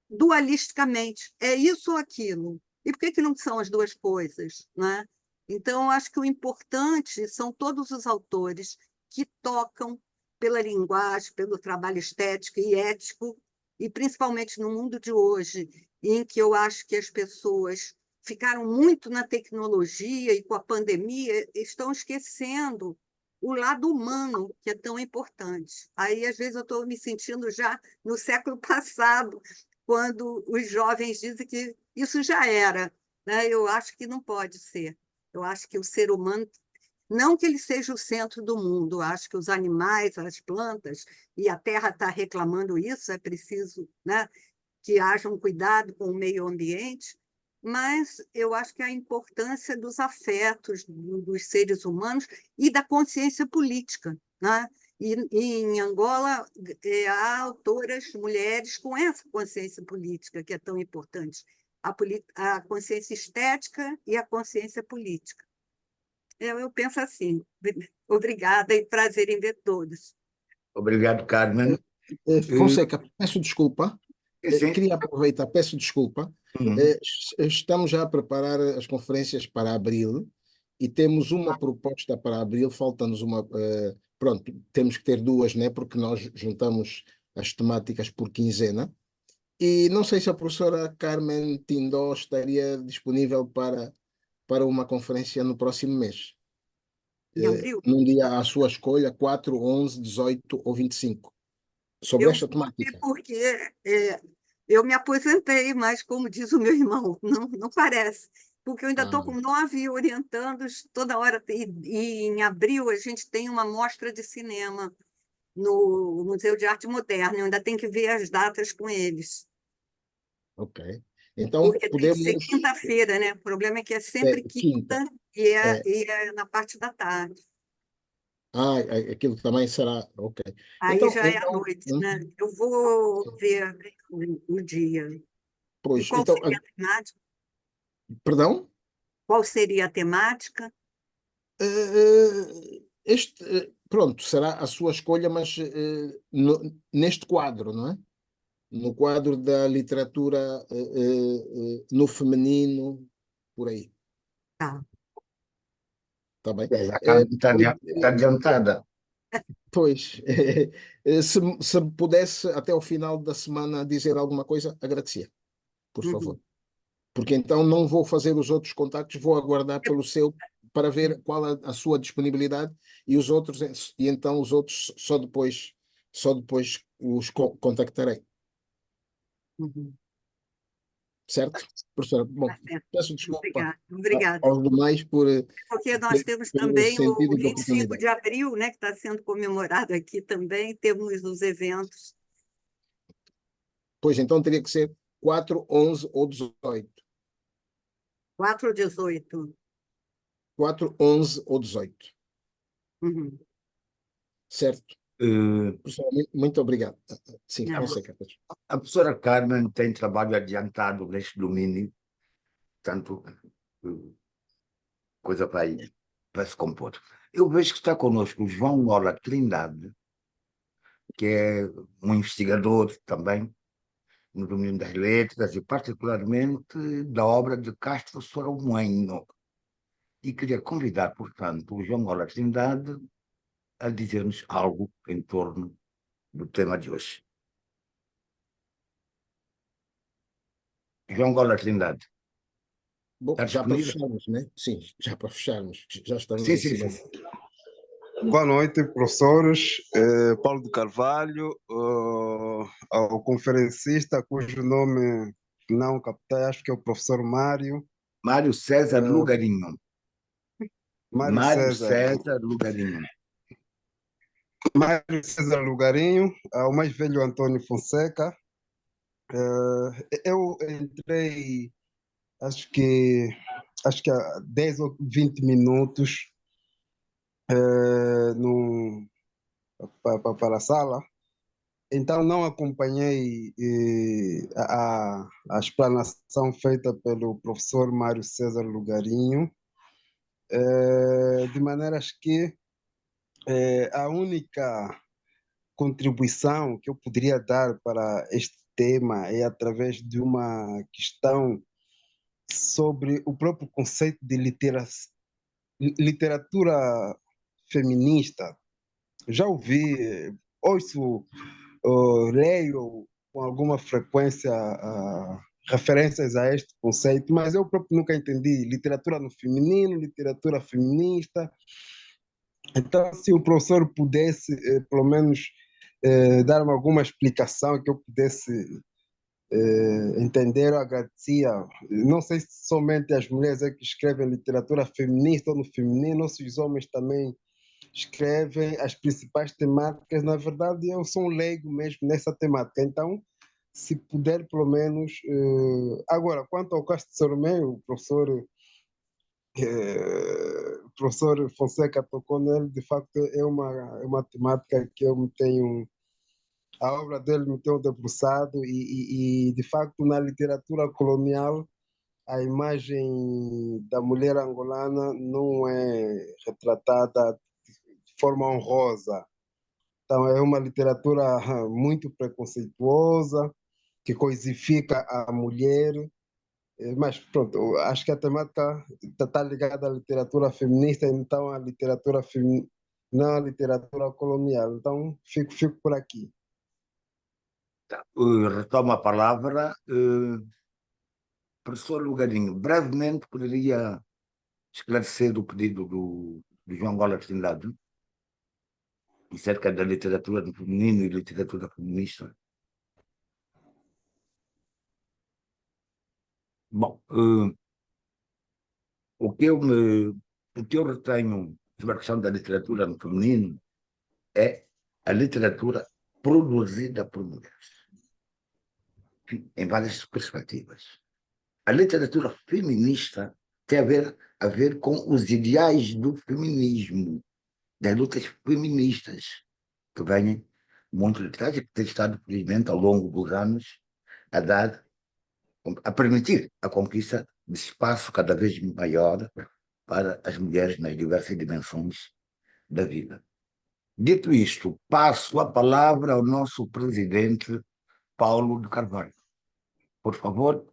dualisticamente, é isso ou aquilo. E por que que não são as duas coisas, né? Então, eu acho que o importante são todos os autores que tocam pela linguagem, pelo trabalho estético e ético, e principalmente no mundo de hoje, em que eu acho que as pessoas ficaram muito na tecnologia e com a pandemia estão esquecendo o lado humano, que é tão importante. Aí, às vezes, eu estou me sentindo já no século passado, quando os jovens dizem que isso já era, né? Eu acho que não pode ser. Eu acho que o ser humano, não que ele seja o centro do mundo, eu acho que os animais, as plantas, e a Terra está reclamando isso, é preciso, né, que haja um cuidado com o meio ambiente, mas eu acho que a importância dos afetos dos seres humanos e da consciência política, né? E em Angola há autoras, mulheres com essa consciência política que é tão importante, a consciência estética e a consciência política. Eu penso assim. Obrigada e prazer em ver todos. Obrigado, Carmen. Fonseca, peço desculpa. Sim. Queria aproveitar, peço desculpa. Uhum. Estamos já a preparar as conferências para abril e temos uma proposta para abril, falta-nos uma. Pronto, temos que ter duas, né? Porque nós juntamos as temáticas por quinzena. E não sei se a professora Carmen Tindó estaria disponível para uma conferência no próximo mês. Em abril? Num dia à sua escolha, 4, 11, 18 ou 25, sobre Eu esta vou ver temática. porque eu me aposentei, mas, como diz o meu irmão, não parece, porque eu ainda estou Ah, com 9 orientandos toda hora. E em abril a gente tem uma mostra de cinema no Museu de Arte Moderna, eu ainda tenho que ver as datas com eles, ok. Então, porque tem que ser podemos. quinta-feira, né? O problema é que é sempre Quinta. quinta e É, é na parte da tarde. aquilo também será. Ok. Aí Então, já é à noite, né? Eu vou ver o dia. E pois, qual então, seria a temática? perdão? Qual seria a temática? Pronto, será a sua escolha, mas neste quadro, não é? No quadro da literatura no feminino, por aí, Tá. está bem? A Carmen está adiantada. Pois, se pudesse até o final da semana dizer alguma coisa, agradecia, por favor. Uhum. Porque então não vou fazer os outros contactos, vou aguardar pelo seu para ver qual a sua disponibilidade e os outros, e então os outros só depois os contactarei, Uhum. certo? Professora, bom, Tá certo. peço desculpa Obrigada. aos demais Porque nós temos pelo também sentido o da 25 oportunidade. de abril, né, que está sendo comemorado aqui também, temos os eventos. Pois então teria que ser 4, 11 ou 18. 4 ou 18. 4, 11 ou 18. Uhum. Certo? Professor, muito obrigado. Sim, Não. Fonseca. A professora Carmen tem trabalho adiantado neste domínio, tanto coisa para se compor. Eu vejo que está conosco o João Mola Trindade, que é um investigador também no domínio das letras e particularmente da obra de Castro Soromonho. E queria convidar, portanto, o João Mola Trindade a dizer-nos algo em torno do tema de hoje. João Mola Trindade, Bom, está já para disponível? fecharmos, né? Sim, já para fecharmos. Já estamos Sim, em sim, cima. sim. Boa noite, professores. Paulo de Carvalho, ao conferencista cujo nome não captei, acho que é o professor Mário. Mário César Lugarinho. Mário Mário César. César Lugarinho. Mário César Lugarinho, o mais velho Antônio Fonseca. Eu entrei, acho que há 10 ou 20 minutos para a sala. Então, não acompanhei a explanação feita pelo professor Mário César Lugarinho, de maneiras que a única contribuição que eu poderia dar para este tema é através de uma questão sobre o próprio conceito de literatura feminista. Já ouvi, ouço, leio com alguma frequência referências a este conceito, mas eu próprio nunca entendi literatura no feminino, literatura feminista. Então, se o professor pudesse, pelo menos, dar-me alguma explicação que eu pudesse entender, eu agradecia. Não sei se somente as mulheres é que escrevem literatura feminista ou no feminino, ou se os homens também escrevem as principais temáticas. Na verdade, eu sou um leigo mesmo nessa temática. Então, se puder, pelo menos. Agora, quanto ao Castro Sormé, o professor Fonseca tocou nele, de facto, é uma temática que eu me tenho. A obra dele me tem debruçado e, de facto, na literatura colonial, a imagem da mulher angolana não é retratada de forma honrosa. Então, é uma literatura muito preconceituosa, que coisifica a mulher, mas pronto, acho que a temática está ligada à literatura feminista, então à literatura não à literatura colonial. Então, fico por aqui. Retomo a palavra. Professor Lugarinho, brevemente poderia esclarecer o pedido do João Gola Trindade acerca da literatura do feminino e literatura feminista? Bom, o que eu retenho sobre a questão da literatura no feminino é a literatura produzida por mulheres, em várias perspectivas. A literatura feminista tem a ver com os ideais do feminismo, das lutas feministas, que vêm muito de trás e que têm estado, felizmente, ao longo dos anos, a permitir a conquista de espaço cada vez maior para as mulheres nas diversas dimensões da vida. Dito isto, passo a palavra ao nosso presidente Paulo de Carvalho. Por favor,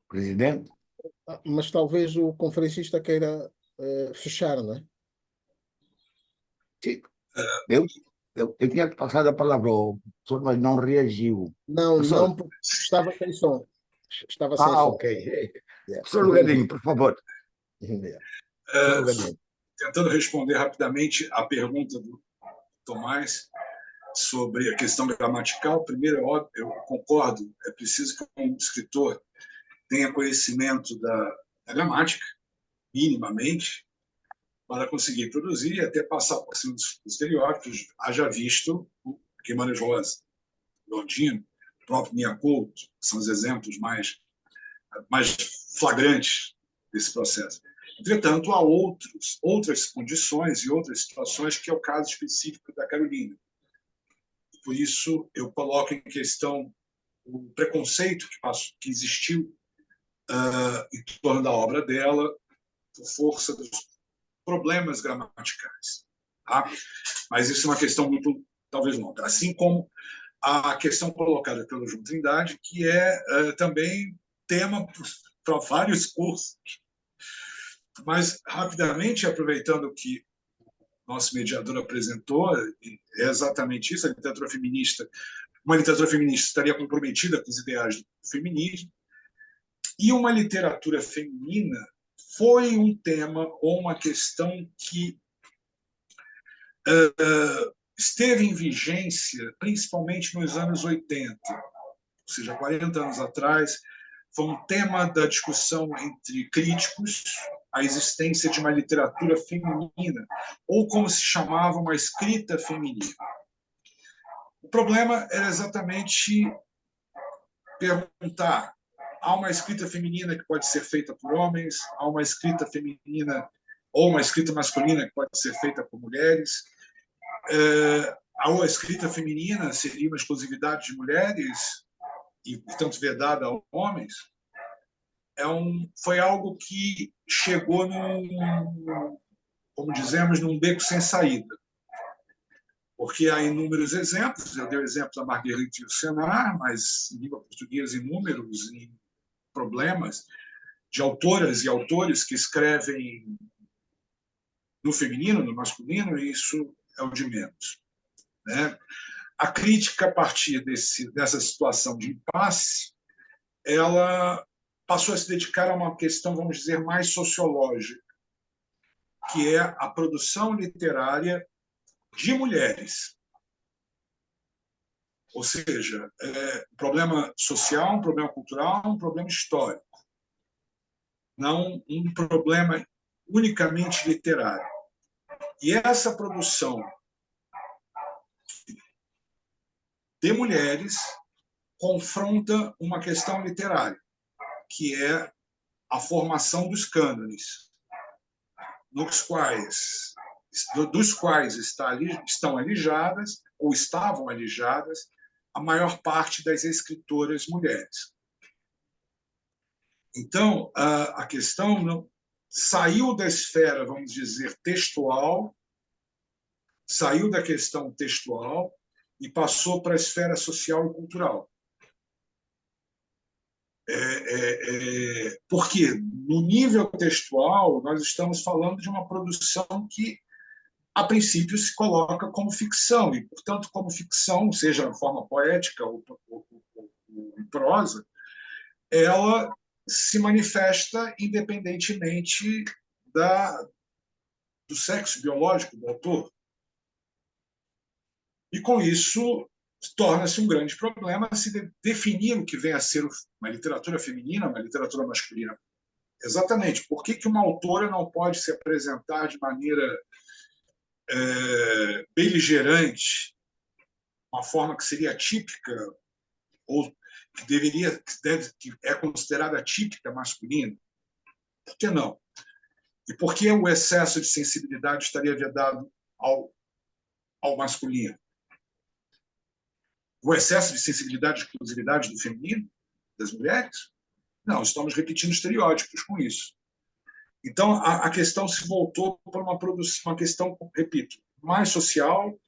presidente. Mas talvez o conferencista queira fechar, não é? Sim. Eu tinha passado a palavra ao professor, mas não reagiu. Não, Professor. não, porque estava sem som. Estava sem som. Ok. Yeah. Professor Lugarinho, por favor. Yeah. Tentando responder rapidamente à pergunta do Tomás sobre a questão gramatical, primeiro, eu concordo, é preciso que um escritor tenha conhecimento da gramática, minimamente, para conseguir produzir e até passar por cima dos estereótipos. Haja visto o Guimarães Rosa, Londrino, o próprio Mia Couto, que são os exemplos mais flagrantes desse processo. Entretanto, há outras condições e outras situações, que é o caso específico da Carolina. Por isso, eu coloco em questão o preconceito que existiu em torno da obra dela, por força dos problemas gramaticais. Tá? Mas isso é uma questão muito, talvez, longa. Assim como a questão colocada pelo João Trindade, que é também tema para vários cursos. Mas, rapidamente, aproveitando que o nosso mediador apresentou, é exatamente isso, uma literatura feminista estaria comprometida com os ideais do feminismo, e uma literatura feminina foi um tema ou uma questão que esteve em vigência principalmente nos anos 80, ou seja, 40 anos atrás. Foi um tema da discussão entre críticos, a existência de uma literatura feminina, ou como se chamava, uma escrita feminina. O problema era exatamente perguntar: há uma escrita feminina que pode ser feita por homens, há uma escrita feminina ou uma escrita masculina que pode ser feita por mulheres, a escrita feminina seria uma exclusividade de mulheres e, portanto, vedada a homens? Foi algo que chegou como dizemos, num beco sem saída. porque há inúmeros exemplos. Eu dei o exemplo da Marguerite Yourcenar, mas em língua portuguesa, inúmeros problemas de autoras e autores que escrevem no feminino, no masculino, e isso é o de menos, né? A crítica, a partir dessa situação de impasse, ela passou a se dedicar a uma questão, vamos dizer, mais sociológica, que é a produção literária de mulheres. Ou seja, um problema social, um problema cultural, um problema histórico. Não um problema unicamente literário. E essa produção de mulheres confronta uma questão literária, que é a formação dos cânones, dos quais estão alijadas, ou estavam alijadas, a maior parte das escritoras mulheres. Então, a questão não saiu da esfera, vamos dizer, textual, saiu da questão textual e passou para a esfera social e cultural. Porque, no nível textual, nós estamos falando de uma produção que, a princípio, se coloca como ficção, e, portanto, como ficção, seja na forma poética ou em prosa, ela se manifesta independentemente do sexo biológico do autor. E, com isso, torna-se um grande problema se definir o que vem a ser uma literatura feminina, uma literatura masculina. Exatamente. Por que uma autora não pode se apresentar de maneira beligerante, uma forma que seria típica, ou que é considerada típica masculina? Por que não? E por que o excesso de sensibilidade estaria vedado ao masculino? O excesso de sensibilidade e exclusividade do feminino, das mulheres? Não, estamos repetindo estereótipos com isso. Então, a questão se voltou para uma questão, repito, mais social,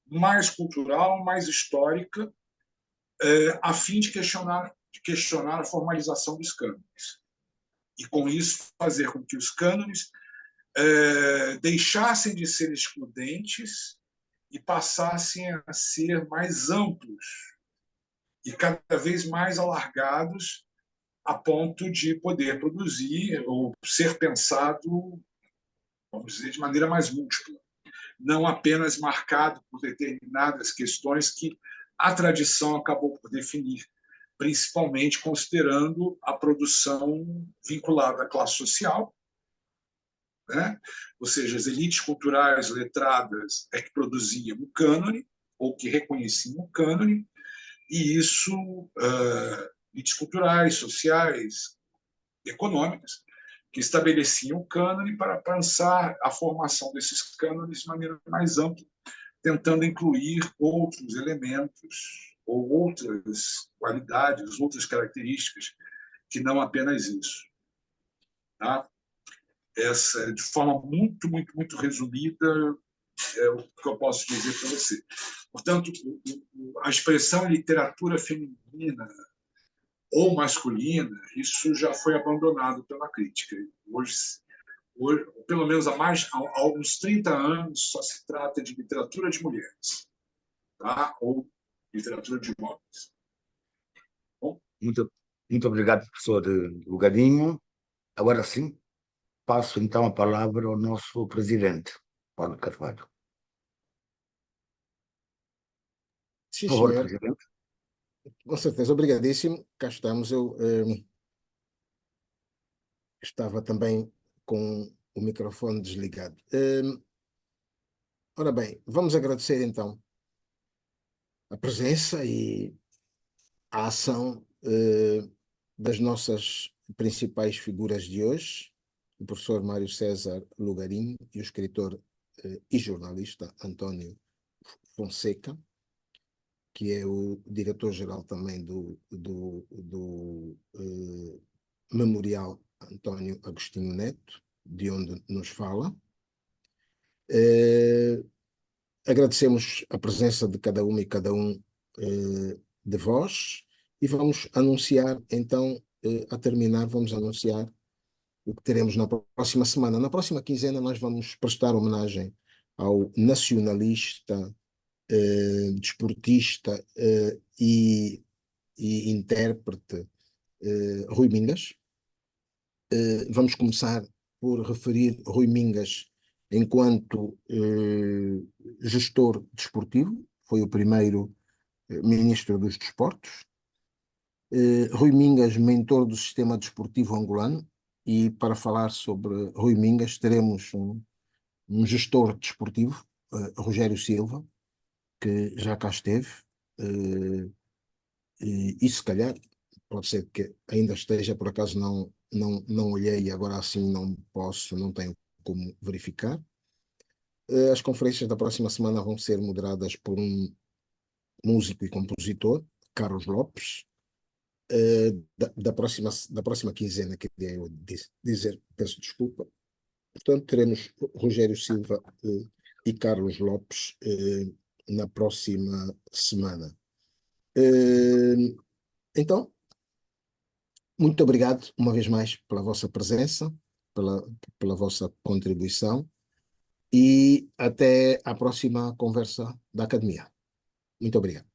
mais cultural, mais histórica, a fim de questionar a formalização dos cânones. E, com isso, fazer com que os cânones deixassem de ser excludentes e passassem a ser mais amplos e cada vez mais alargados, a ponto de poder produzir ou ser pensado, vamos dizer, de maneira mais múltipla, não apenas marcado por determinadas questões que a tradição acabou por definir, principalmente considerando a produção vinculada à classe social, né? Ou seja, as elites culturais letradas é que produziam o cânone, ou que reconheciam o cânone, e isso, elites culturais, sociais, econômicas, que estabeleciam o cânone para pensar a formação desses cânones de maneira mais ampla, tentando incluir outros elementos ou outras qualidades, outras características, que não apenas isso. Tá? Essa, de forma muito, muito, muito resumida, é o que eu posso dizer para você. Portanto, a expressão literatura feminina ou masculina, isso já foi abandonado pela crítica. Hoje, pelo menos há uns 30 anos, só se trata de literatura de mulheres, tá? Ou literatura de homens. Bom, muito obrigado, professor Lugarinho. Agora sim, passo então a palavra ao nosso presidente, Paulo Carvalho. Sim, Por favor, senhor. presidente. Com certeza, obrigadíssimo. Cá estamos. Eu estava também com o microfone desligado. Ora bem, vamos agradecer então a presença e a ação das nossas principais figuras de hoje, o professor Mário César Lugarinho e o escritor e jornalista António Fonseca, que é o diretor-geral também do Memorial António Agostinho Neto, de onde nos fala. Agradecemos a presença de cada uma e cada um de vós e vamos anunciar, então, a terminar, vamos anunciar o que teremos na próxima semana. Na próxima quinzena nós vamos prestar homenagem ao nacionalista, desportista e intérprete Rui Mingas. Vamos começar por referir Rui Mingas enquanto gestor desportivo, foi o primeiro ministro dos desportos. Rui Mingas, mentor do sistema desportivo angolano, e para falar sobre Rui Mingas teremos um gestor desportivo, Rogério Silva, que já cá esteve, e se calhar pode ser que ainda esteja, por acaso não olhei e agora assim não tenho como verificar. As conferências da próxima semana vão ser moderadas por um músico e compositor, Carlos Lopes. Da próxima quinzena, queria eu dizer, peço desculpa. Portanto, teremos Rogério Silva e Carlos Lopes na próxima semana. Então, muito obrigado uma vez mais pela vossa presença, pela vossa contribuição e até à próxima conversa da Academia. Muito obrigado.